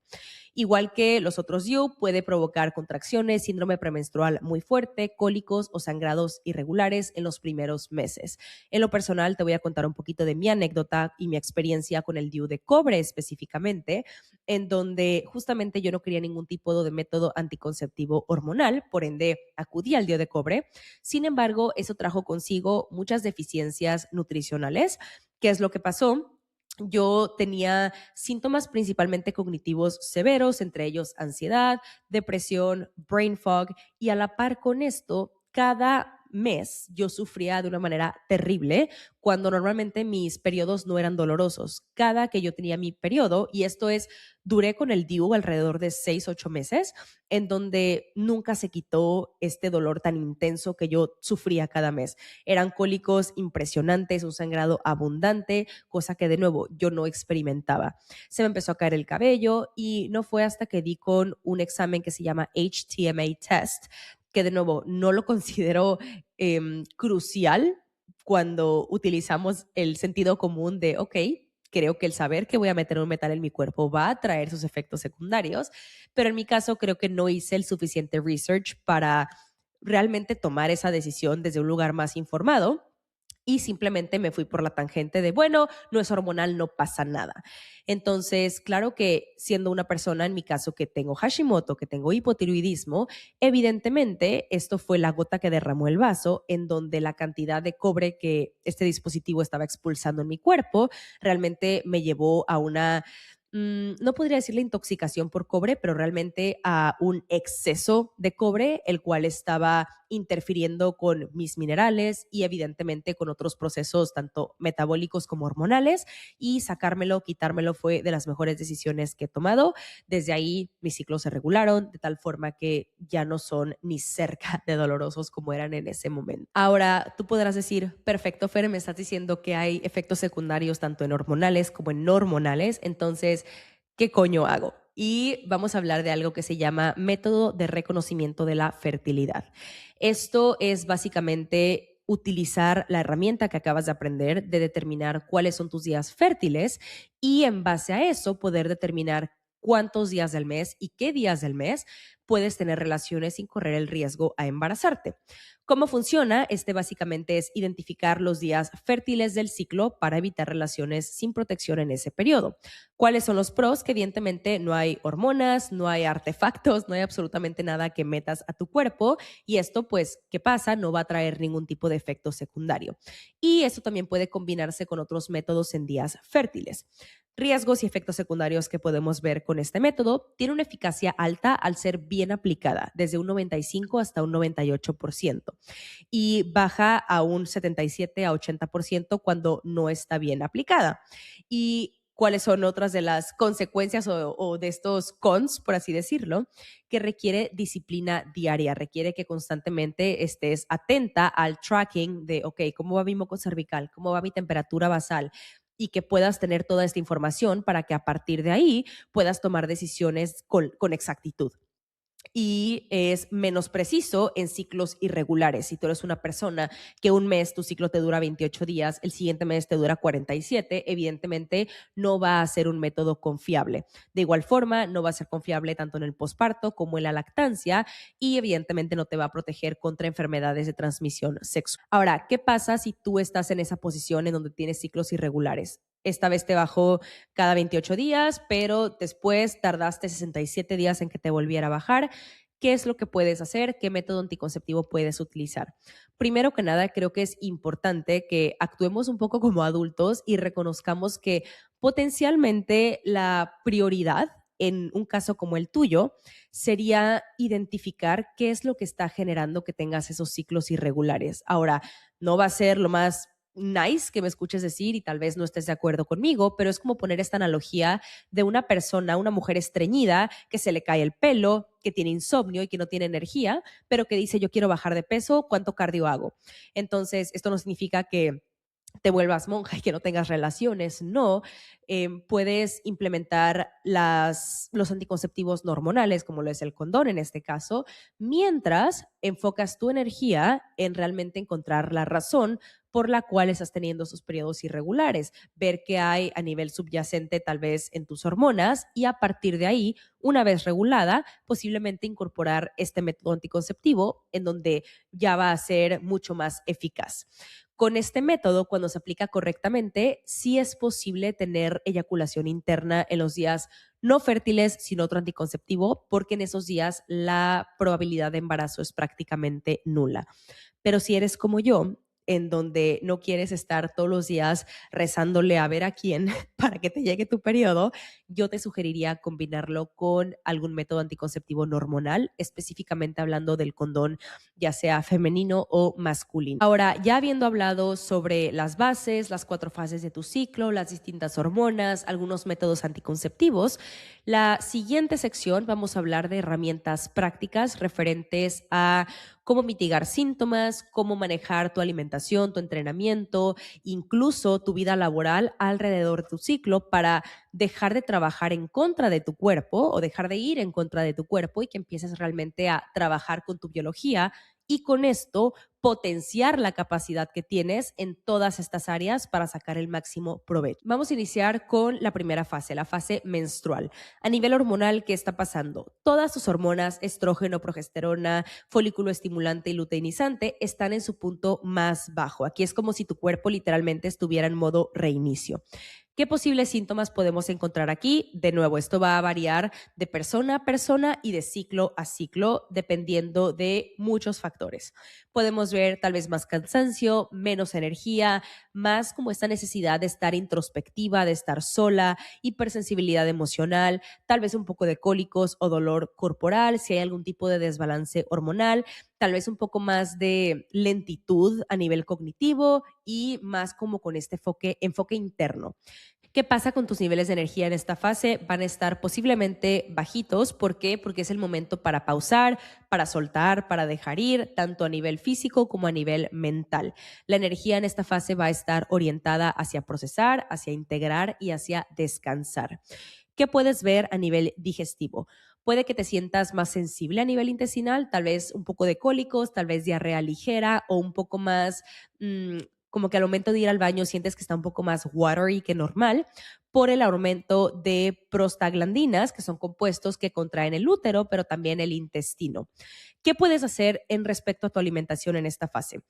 Igual que los otros DIU, puede provocar contracciones, síndrome premenstrual muy fuerte, cólicos o sangrados irregulares en los primeros meses. En lo personal, te voy a contar un poquito de mi anécdota y mi experiencia con el DIU de cobre específicamente, en donde justamente yo no quería ningún tipo de método anticonceptivo hormonal, por ende acudí al DIU de cobre. Sin embargo, eso trajo consigo muchas deficiencias nutricionales. ¿Qué es lo que pasó? Yo tenía síntomas principalmente cognitivos severos, entre ellos ansiedad, depresión, brain fog, y a la par con esto, cada mes yo sufría de una manera terrible cuando normalmente mis periodos no eran dolorosos. Cada que yo tenía mi periodo, y esto es, duré con el DIU alrededor de 6, 8 meses, en donde nunca se quitó este dolor tan intenso que yo sufría cada mes. Eran cólicos impresionantes, un sangrado abundante, cosa que de nuevo yo no experimentaba. Se me empezó a caer el cabello y no fue hasta que di con un examen que se llama HTMA test, que de nuevo no lo considero crucial cuando utilizamos el sentido común de, ok, creo que el saber que voy a meter un metal en mi cuerpo va a traer sus efectos secundarios, pero en mi caso creo que no hice el suficiente research para realmente tomar esa decisión desde un lugar más informado y simplemente me fui por la tangente de, bueno, no es hormonal, no pasa nada. Entonces, claro que siendo una persona, en mi caso, que tengo Hashimoto, que tengo hipotiroidismo, evidentemente esto fue la gota que derramó el vaso, en donde la cantidad de cobre que este dispositivo estaba expulsando en mi cuerpo realmente me llevó a una no podría decir la intoxicación por cobre, pero realmente a un exceso de cobre, el cual estaba interfiriendo con mis minerales y evidentemente con otros procesos tanto metabólicos como hormonales, y sacármelo, quitármelo fue de las mejores decisiones que he tomado. Desde ahí mis ciclos se regularon de tal forma que ya no son ni cerca de dolorosos como eran en ese momento. Ahora, tú podrás decir, perfecto, Fer, me estás diciendo que hay efectos secundarios tanto en hormonales como en no hormonales, entonces, ¿qué coño hago? Y vamos a hablar de algo que se llama método de reconocimiento de la fertilidad. Esto es básicamente utilizar la herramienta que acabas de aprender de determinar cuáles son tus días fértiles y en base a eso poder determinar cuántos días del mes y qué días del mes puedes tener relaciones sin correr el riesgo a embarazarte. ¿Cómo funciona? Básicamente es identificar los días fértiles del ciclo para evitar relaciones sin protección en ese periodo. ¿Cuáles son los pros? Que evidentemente no hay hormonas, no hay artefactos, no hay absolutamente nada que metas a tu cuerpo y esto pues, ¿qué pasa? No va a traer ningún tipo de efecto secundario. Y esto también puede combinarse con otros métodos en días fértiles. Riesgos y efectos secundarios que podemos ver con este método: tiene una eficacia alta al ser bien aplicada, desde un 95 hasta un 98%, y baja a un 77 a 80% cuando no está bien aplicada. Y cuáles son otras de las consecuencias o de estos cons, por así decirlo, que requiere disciplina diaria, requiere que constantemente estés atenta al tracking de, ok, ¿cómo va mi moco cervical? ¿Cómo va mi temperatura basal? Y que puedas tener toda esta información para que a partir de ahí puedas tomar decisiones con exactitud. Y es menos preciso en ciclos irregulares. Si tú eres una persona que un mes tu ciclo te dura 28 días, el siguiente mes te dura 47, evidentemente no va a ser un método confiable. De igual forma, no va a ser confiable tanto en el posparto como en la lactancia y evidentemente no te va a proteger contra enfermedades de transmisión sexual. Ahora, ¿qué pasa si tú estás en esa posición en donde tienes ciclos irregulares? Esta vez te bajó cada 28 días, pero después tardaste 67 días en que te volviera a bajar. ¿Qué es lo que puedes hacer? ¿Qué método anticonceptivo puedes utilizar? Primero que nada, creo que es importante que actuemos un poco como adultos y reconozcamos que potencialmente la prioridad en un caso como el tuyo sería identificar qué es lo que está generando que tengas esos ciclos irregulares. Ahora, no va a ser lo más nice que me escuches decir y tal vez no estés de acuerdo conmigo, pero es como poner esta analogía de una persona, una mujer estreñida que se le cae el pelo, que tiene insomnio y que no tiene energía, pero que dice yo quiero bajar de peso, ¿cuánto cardio hago? Entonces, esto no significa que te vuelvas monja y que no tengas relaciones, no. Puedes implementar los anticonceptivos no hormonales, como lo es el condón en este caso, mientras enfocas tu energía en realmente encontrar la razón por la cual estás teniendo esos periodos irregulares, ver qué hay a nivel subyacente tal vez en tus hormonas y a partir de ahí, una vez regulada, posiblemente incorporar este método anticonceptivo en donde ya va a ser mucho más eficaz. Con este método, cuando se aplica correctamente, sí es posible tener eyaculación interna en los días no fértiles sin otro anticonceptivo, porque en esos días la probabilidad de embarazo es prácticamente nula. Pero si eres como yo, en donde no quieres estar todos los días rezándole a ver a quién para que te llegue tu periodo, yo te sugeriría combinarlo con algún método anticonceptivo no hormonal, específicamente hablando del condón, ya sea femenino o masculino. Ahora, ya habiendo hablado sobre las bases, las 4 fases de tu ciclo, las distintas hormonas, algunos métodos anticonceptivos, la siguiente sección vamos a hablar de herramientas prácticas referentes a cómo mitigar síntomas, cómo manejar tu alimentación, tu entrenamiento, incluso tu vida laboral alrededor de tu ciclo para dejar de trabajar en contra de tu cuerpo o dejar de ir en contra de tu cuerpo y que empieces realmente a trabajar con tu biología y con esto potenciar la capacidad que tienes en todas estas áreas para sacar el máximo provecho. Vamos a iniciar con la primera fase, la fase menstrual. A nivel hormonal, ¿qué está pasando? Todas tus hormonas, estrógeno, progesterona, folículo estimulante y luteinizante, están en su punto más bajo. Aquí es como si tu cuerpo literalmente estuviera en modo reinicio. ¿Qué posibles síntomas podemos encontrar aquí? De nuevo, esto va a variar de persona a persona y de ciclo a ciclo, dependiendo de muchos factores. Podemos ver tal vez más cansancio, menos energía, más como esta necesidad de estar introspectiva, de estar sola, hipersensibilidad emocional, tal vez un poco de cólicos o dolor corporal, si hay algún tipo de desbalance hormonal, tal vez un poco más de lentitud a nivel cognitivo y más como con este enfoque interno. ¿Qué pasa con tus niveles de energía en esta fase? Van a estar posiblemente bajitos. ¿Por qué? Porque es el momento para pausar, para soltar, para dejar ir, tanto a nivel físico como a nivel mental. La energía en esta fase va a estar orientada hacia procesar, hacia integrar y hacia descansar. ¿Qué puedes ver a nivel digestivo? Puede que te sientas más sensible a nivel intestinal, tal vez un poco de cólicos, tal vez diarrea ligera o un poco más como que al momento de ir al baño sientes que está un poco más watery que normal por el aumento de prostaglandinas, que son compuestos que contraen el útero, pero también el intestino. ¿Qué puedes hacer en respecto a tu alimentación en esta fase?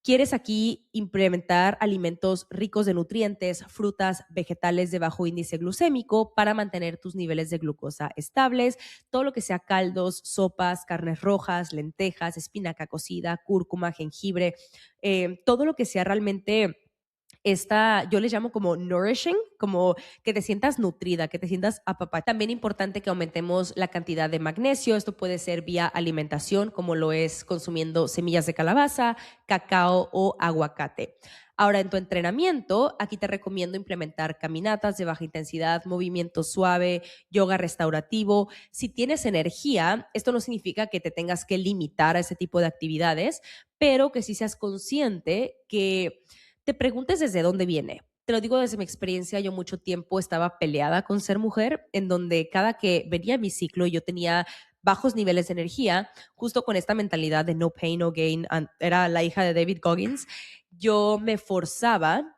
¿Quieres aquí implementar alimentos ricos de nutrientes, frutas, vegetales de bajo índice glucémico para mantener tus niveles de glucosa estables? Todo lo que sea caldos, sopas, carnes rojas, lentejas, espinaca cocida, cúrcuma, jengibre, todo lo que sea realmente yo les llamo como nourishing, como que te sientas nutrida, que te sientas apapachada. También importante que aumentemos la cantidad de magnesio. Esto puede ser vía alimentación, como lo es consumiendo semillas de calabaza, cacao o aguacate. Ahora, en tu entrenamiento, aquí te recomiendo implementar caminatas de baja intensidad, movimiento suave, yoga restaurativo. Si tienes energía, esto no significa que te tengas que limitar a ese tipo de actividades, pero que sí seas consciente que te preguntes desde dónde viene. Te lo digo desde mi experiencia, yo mucho tiempo estaba peleada con ser mujer, en donde cada que venía mi ciclo yo tenía bajos niveles de energía, justo con esta mentalidad de no pain, no gain, era la hija de David Goggins, yo me forzaba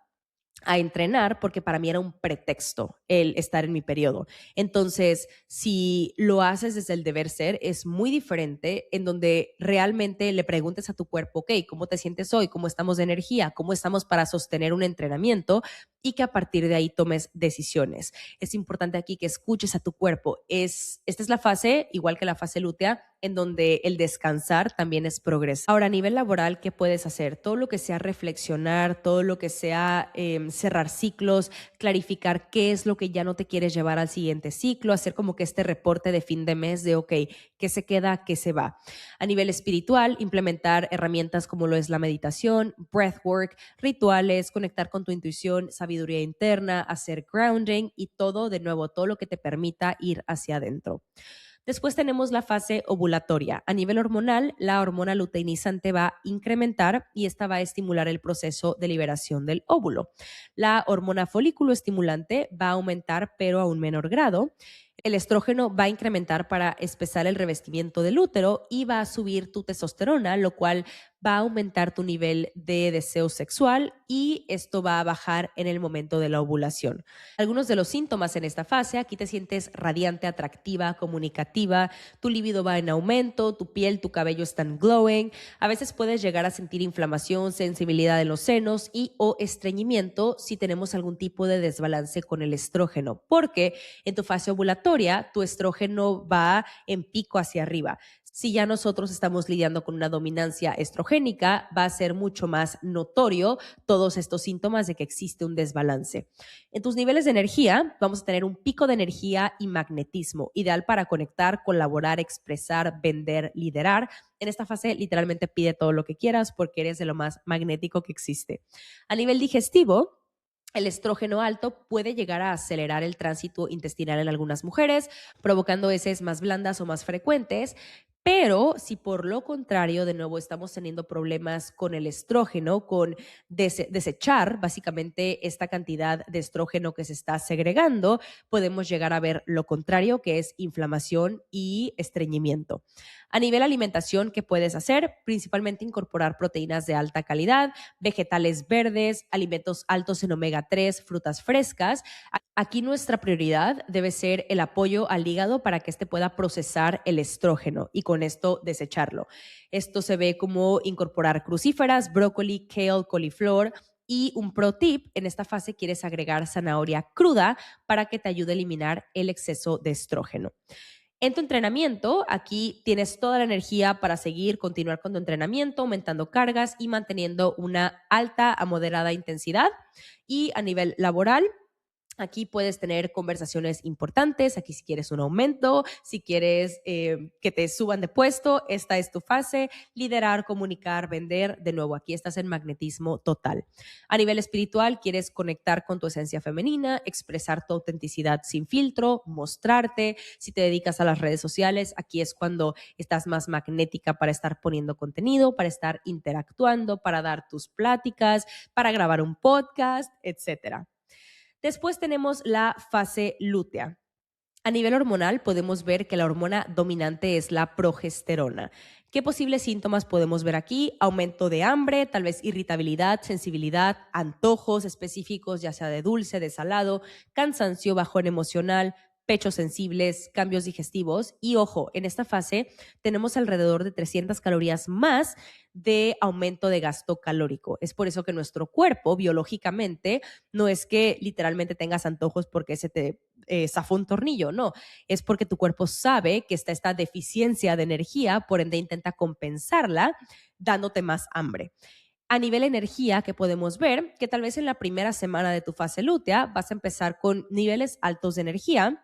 a entrenar porque para mí era un pretexto el estar en mi periodo. Entonces, si lo haces desde el deber ser, es muy diferente en donde realmente le preguntes a tu cuerpo, ok, ¿cómo te sientes hoy? ¿Cómo estamos de energía? ¿Cómo estamos para sostener un entrenamiento? Y que a partir de ahí tomes decisiones. Es importante aquí que escuches a tu cuerpo. Esta es la fase, igual que la fase lútea, en donde el descansar también es progreso. Ahora, a nivel laboral, ¿qué puedes hacer? Todo lo que sea reflexionar, todo lo que sea cerrar ciclos, clarificar qué es lo que ya no te quieres llevar al siguiente ciclo, hacer como que este reporte de fin de mes de, ok, ¿qué se queda, qué se va? A nivel espiritual, implementar herramientas como lo es la meditación, breathwork, rituales, conectar con tu intuición, sabiduría interna, hacer grounding y todo, de nuevo, todo lo que te permita ir hacia adentro. Después tenemos la fase ovulatoria. A nivel hormonal, la hormona luteinizante va a incrementar y esta va a estimular el proceso de liberación del óvulo. La hormona folículo estimulante va a aumentar, pero a un menor grado. El estrógeno va a incrementar para espesar el revestimiento del útero y va a subir tu testosterona, lo cual va a aumentar tu nivel de deseo sexual y esto va a bajar en el momento de la ovulación. Algunos de los síntomas en esta fase: aquí te sientes radiante, atractiva, comunicativa, tu libido va en aumento, tu piel, tu cabello están glowing, a veces puedes llegar a sentir inflamación, sensibilidad en los senos y o estreñimiento si tenemos algún tipo de desbalance con el estrógeno, porque en tu fase ovulatoria tu estrógeno va en pico hacia arriba. Si ya nosotros estamos lidiando con una dominancia estrogénica, va a ser mucho más notorio todos estos síntomas de que existe un desbalance. En tus niveles de energía, vamos a tener un pico de energía y magnetismo, ideal para conectar, colaborar, expresar, vender, liderar. En esta fase, literalmente pide todo lo que quieras porque eres de lo más magnético que existe. A nivel digestivo, el estrógeno alto puede llegar a acelerar el tránsito intestinal en algunas mujeres, provocando heces más blandas o más frecuentes. Pero si por lo contrario, de nuevo, estamos teniendo problemas con el estrógeno, con desechar básicamente esta cantidad de estrógeno que se está segregando, podemos llegar a ver lo contrario, que es inflamación y estreñimiento. A nivel alimentación, ¿qué puedes hacer? Principalmente incorporar proteínas de alta calidad, vegetales verdes, alimentos altos en omega 3, frutas frescas. Aquí nuestra prioridad debe ser el apoyo al hígado para que éste pueda procesar el estrógeno y con esto desecharlo. Esto se ve como incorporar crucíferas, brócoli, kale, coliflor. Y un pro tip: en esta fase quieres agregar zanahoria cruda para que te ayude a eliminar el exceso de estrógeno. En tu entrenamiento, aquí tienes toda la energía para continuar con tu entrenamiento, aumentando cargas y manteniendo una alta a moderada intensidad. Y a nivel laboral, aquí puedes tener conversaciones importantes, aquí si quieres un aumento, si quieres que te suban de puesto, esta es tu fase: liderar, comunicar, vender. De nuevo, aquí estás en magnetismo total. A nivel espiritual, quieres conectar con tu esencia femenina, expresar tu autenticidad sin filtro, mostrarte. Si te dedicas a las redes sociales, aquí es cuando estás más magnética para estar poniendo contenido, para estar interactuando, para dar tus pláticas, para grabar un podcast, etcétera. Después tenemos la fase lútea. A nivel hormonal, podemos ver que la hormona dominante es la progesterona. ¿Qué posibles síntomas podemos ver aquí? Aumento de hambre, tal vez irritabilidad, sensibilidad, antojos específicos, ya sea de dulce, de salado, cansancio, bajón emocional, pechos sensibles, cambios digestivos. Y ojo, en esta fase tenemos alrededor de 300 calorías más de aumento de gasto calórico. Es por eso que nuestro cuerpo, biológicamente, no es que literalmente tengas antojos porque se te zafó un tornillo, no, es porque tu cuerpo sabe que está esta deficiencia de energía, por ende intenta compensarla dándote más hambre. A nivel energía, que podemos ver que tal vez en la primera semana de tu fase lútea vas a empezar con niveles altos de energía,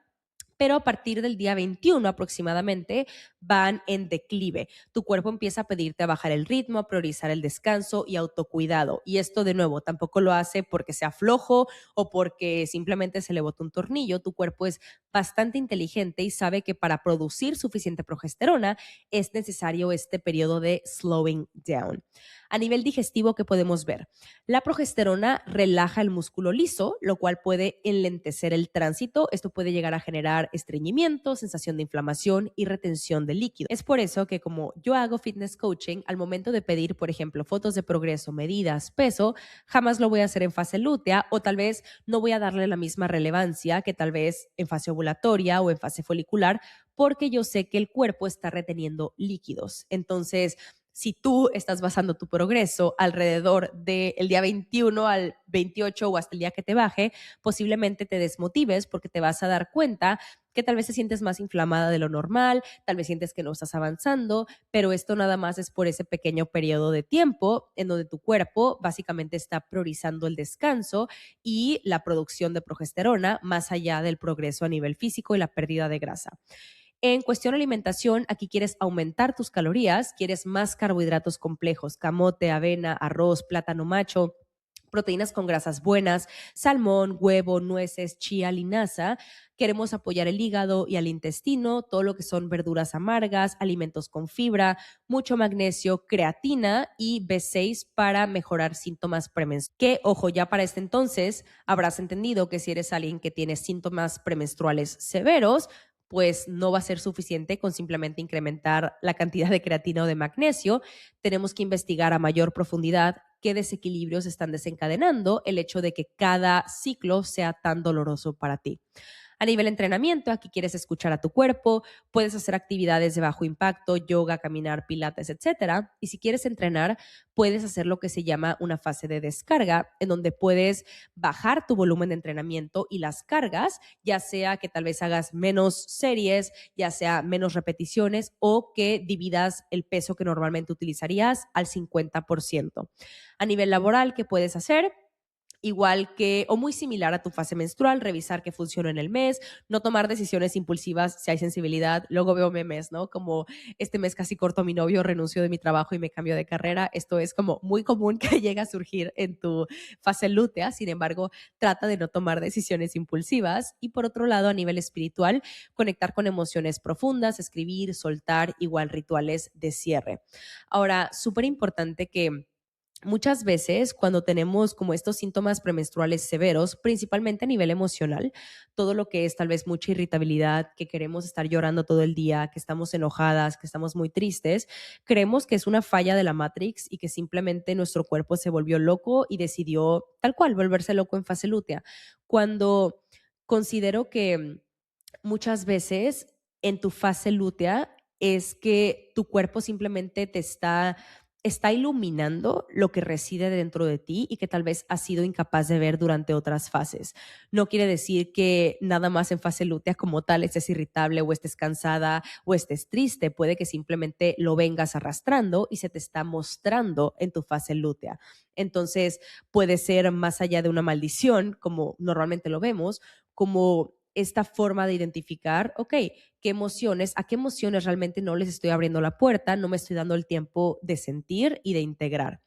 pero a partir del día 21 aproximadamente van en declive. Tu cuerpo empieza a pedirte a bajar el ritmo, a priorizar el descanso y autocuidado. Y esto, de nuevo, tampoco lo hace porque sea flojo o porque simplemente se le botó un tornillo. Tu cuerpo es bastante inteligente y sabe que para producir suficiente progesterona es necesario este periodo de slowing down. A nivel digestivo, ¿qué podemos ver? La progesterona relaja el músculo liso, lo cual puede enlentecer el tránsito. Esto puede llegar a generar estreñimiento, sensación de inflamación y retención de líquido. Es por eso que, como yo hago fitness coaching, al momento de pedir, por ejemplo, fotos de progreso, medidas, peso, jamás lo voy a hacer en fase lútea, o tal vez no voy a darle la misma relevancia que tal vez en fase ovulatoria o en fase folicular, porque yo sé que el cuerpo está reteniendo líquidos. Entonces, si tú estás basando tu progreso alrededor del día 21 al 28 o hasta el día que te baje, posiblemente te desmotives porque te vas a dar cuenta que tal vez te sientes más inflamada de lo normal, tal vez sientes que no estás avanzando, pero esto nada más es por ese pequeño periodo de tiempo en donde tu cuerpo básicamente está priorizando el descanso y la producción de progesterona más allá del progreso a nivel físico y la pérdida de grasa. En cuestión de alimentación, aquí quieres aumentar tus calorías, quieres más carbohidratos complejos: camote, avena, arroz, plátano macho, proteínas con grasas buenas, salmón, huevo, nueces, chía, linaza. Queremos apoyar el hígado y al intestino, todo lo que son verduras amargas, alimentos con fibra, mucho magnesio, creatina y B6 para mejorar síntomas premenstruales. Que, ojo, ya para este entonces habrás entendido que si eres alguien que tiene síntomas premenstruales severos, pues no va a ser suficiente con simplemente incrementar la cantidad de creatina o de magnesio. Tenemos que investigar a mayor profundidad qué desequilibrios están desencadenando el hecho de que cada ciclo sea tan doloroso para ti. A nivel entrenamiento, aquí quieres escuchar a tu cuerpo, puedes hacer actividades de bajo impacto, yoga, caminar, pilates, etcétera. Y si quieres entrenar, puedes hacer lo que se llama una fase de descarga, en donde puedes bajar tu volumen de entrenamiento y las cargas, ya sea que tal vez hagas menos series, ya sea menos repeticiones o que dividas el peso que normalmente utilizarías al 50%. A nivel laboral, ¿qué puedes hacer? Igual que o muy similar a tu fase menstrual, revisar qué funciona en el mes, no tomar decisiones impulsivas si hay sensibilidad. Luego veo memes, ¿no? Como este mes casi corto a mi novio, renunció de mi trabajo y me cambió de carrera. Esto es como muy común que llegue a surgir en tu fase lútea. Sin embargo, trata de no tomar decisiones impulsivas. Y por otro lado, a nivel espiritual, conectar con emociones profundas, escribir, soltar, igual rituales de cierre. Ahora, súper importante que muchas veces cuando tenemos como estos síntomas premenstruales severos, principalmente a nivel emocional, todo lo que es tal vez mucha irritabilidad, que queremos estar llorando todo el día, que estamos enojadas, que estamos muy tristes, creemos que es una falla de la Matrix y que simplemente nuestro cuerpo se volvió loco y decidió tal cual volverse loco en fase lútea. Cuando considero que muchas veces en tu fase lútea es que tu cuerpo simplemente está iluminando lo que reside dentro de ti y que tal vez has sido incapaz de ver durante otras fases. No quiere decir que nada más en fase lútea como tal estés irritable o estés cansada o estés triste. Puede que simplemente lo vengas arrastrando y se te está mostrando en tu fase lútea. Entonces puede ser más allá de una maldición, como normalmente lo vemos, como esta forma de identificar, ok, a qué emociones realmente no les estoy abriendo la puerta, no me estoy dando el tiempo de sentir y de integrar.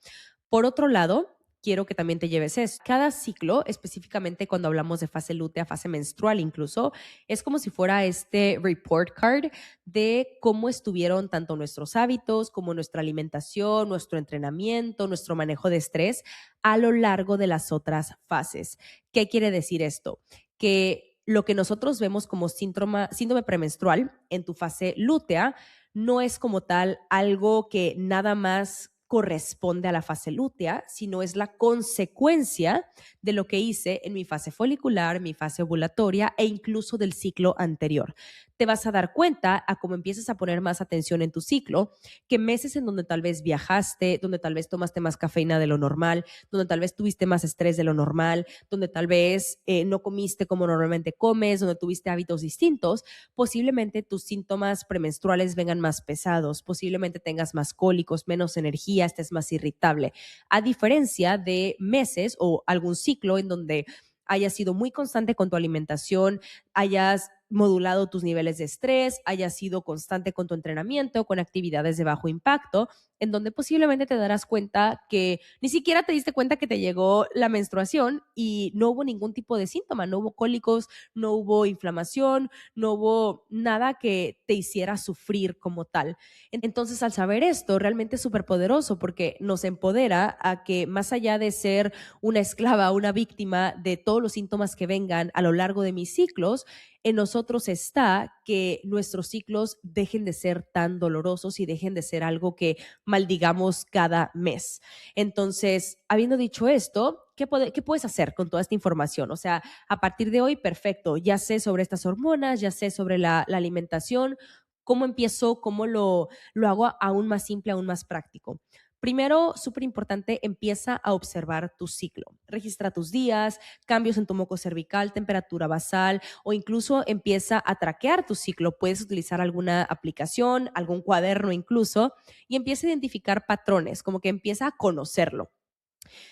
Por otro lado, quiero que también te lleves eso. Cada ciclo, específicamente cuando hablamos de fase lútea, fase menstrual incluso, es como si fuera este report card de cómo estuvieron tanto nuestros hábitos como nuestra alimentación, nuestro entrenamiento, nuestro manejo de estrés a lo largo de las otras fases. ¿Qué quiere decir esto? Que lo que nosotros vemos como síndrome premenstrual en tu fase lútea no es como tal algo que nada más corresponde a la fase lútea, sino es la consecuencia de lo que hice en mi fase folicular, mi fase ovulatoria e incluso del ciclo anterior. Te vas a dar cuenta a cómo empiezas a poner más atención en tu ciclo, que meses en donde tal vez viajaste, donde tal vez tomaste más cafeína de lo normal, donde tal vez tuviste más estrés de lo normal, donde tal vez no comiste como normalmente comes, donde tuviste hábitos distintos, posiblemente tus síntomas premenstruales vengan más pesados, posiblemente tengas más cólicos, menos energía, estés más irritable, a diferencia de meses o algún ciclo en donde hayas sido muy constante con tu alimentación, hayas modulado tus niveles de estrés, hayas sido constante con tu entrenamiento, con actividades de bajo impacto, en donde posiblemente te darás cuenta que ni siquiera te diste cuenta que te llegó la menstruación y no hubo ningún tipo de síntoma, no hubo cólicos, no hubo inflamación, no hubo nada que te hiciera sufrir como tal. Entonces, al saber esto, realmente es súper poderoso porque nos empodera a que más allá de ser una esclava, una víctima de todos los síntomas que vengan a lo largo de mis ciclos, en nosotros está que nuestros ciclos dejen de ser tan dolorosos y dejen de ser algo que maldigamos cada mes. Entonces, habiendo dicho esto, ¿qué puedes hacer con toda esta información? O sea, a partir de hoy, perfecto, ya sé sobre estas hormonas, ya sé sobre la alimentación, cómo empiezo, cómo lo hago aún más simple, aún más práctico. Primero, súper importante, empieza a observar tu ciclo. Registra tus días, cambios en tu moco cervical, temperatura basal o incluso empieza a traquear tu ciclo. Puedes utilizar alguna aplicación, algún cuaderno incluso y empieza a identificar patrones, como que empieza a conocerlo.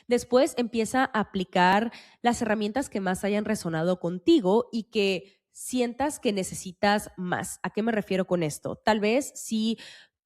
Después empieza a aplicar las herramientas que más hayan resonado contigo y que sientas que necesitas más. ¿A qué me refiero con esto? Tal vez si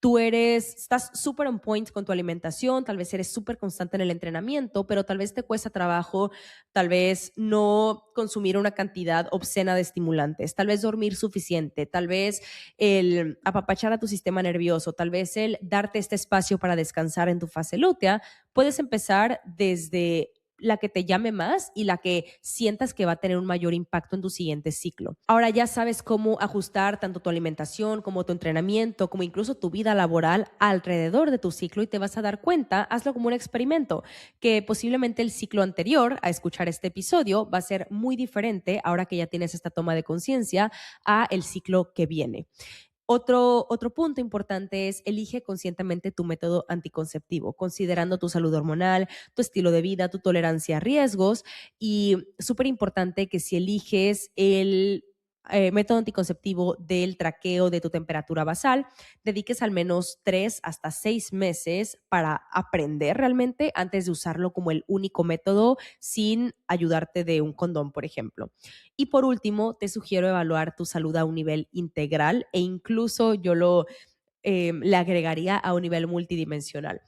estás súper on point con tu alimentación, tal vez eres súper constante en el entrenamiento, pero tal vez te cuesta trabajo, tal vez no consumir una cantidad obscena de estimulantes, tal vez dormir suficiente, tal vez el apapachar a tu sistema nervioso, tal vez el darte este espacio para descansar en tu fase lútea. Puedes empezar desde la que te llame más y la que sientas que va a tener un mayor impacto en tu siguiente ciclo. Ahora ya sabes cómo ajustar tanto tu alimentación como tu entrenamiento, como incluso tu vida laboral alrededor de tu ciclo y te vas a dar cuenta, hazlo como un experimento, que posiblemente el ciclo anterior a escuchar este episodio va a ser muy diferente ahora que ya tienes esta toma de conciencia a el ciclo que viene. Otro punto importante es elige conscientemente tu método anticonceptivo, considerando tu salud hormonal, tu estilo de vida, tu tolerancia a riesgos y súper importante que si eliges el método anticonceptivo del traqueo de tu temperatura basal, dediques al menos 3 hasta 6 meses para aprender realmente antes de usarlo como el único método sin ayudarte de un condón, por ejemplo. Y por último, te sugiero evaluar tu salud a un nivel integral e incluso le agregaría a un nivel multidimensional.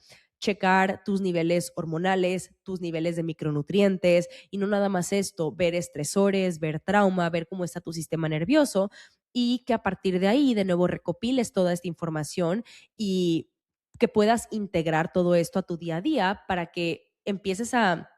Checar tus niveles hormonales, tus niveles de micronutrientes y no nada más esto, ver estresores, ver trauma, ver cómo está tu sistema nervioso y que a partir de ahí de nuevo recopiles toda esta información y que puedas integrar todo esto a tu día a día para que empieces a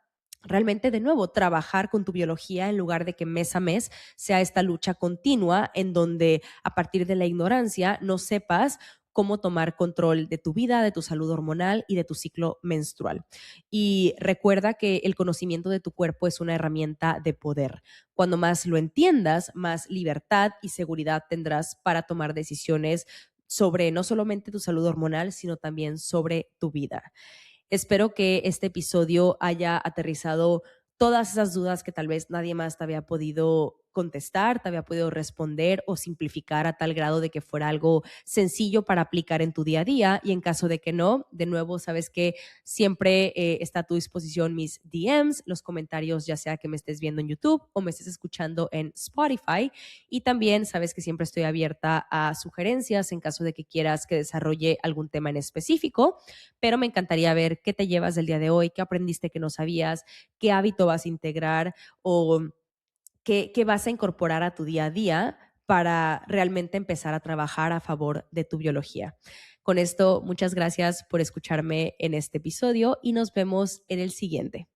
realmente de nuevo trabajar con tu biología en lugar de que mes a mes sea esta lucha continua en donde a partir de la ignorancia no sepas cómo tomar control de tu vida, de tu salud hormonal y de tu ciclo menstrual. Y recuerda que el conocimiento de tu cuerpo es una herramienta de poder. Cuando más lo entiendas, más libertad y seguridad tendrás para tomar decisiones sobre no solamente tu salud hormonal, sino también sobre tu vida. Espero que este episodio haya aterrizado todas esas dudas que tal vez nadie más te había podido contestar, te había podido responder o simplificar a tal grado de que fuera algo sencillo para aplicar en tu día a día. Y en caso de que no, de nuevo, sabes que siempre está a tu disposición mis DMs, los comentarios, ya sea que me estés viendo en YouTube o me estés escuchando en Spotify. Y también sabes que siempre estoy abierta a sugerencias en caso de que quieras que desarrolle algún tema en específico, pero me encantaría ver qué te llevas del día de hoy, qué aprendiste que no sabías, qué hábito vas a integrar o qué vas a incorporar a tu día a día para realmente empezar a trabajar a favor de tu biología. Con esto, muchas gracias por escucharme en este episodio y nos vemos en el siguiente.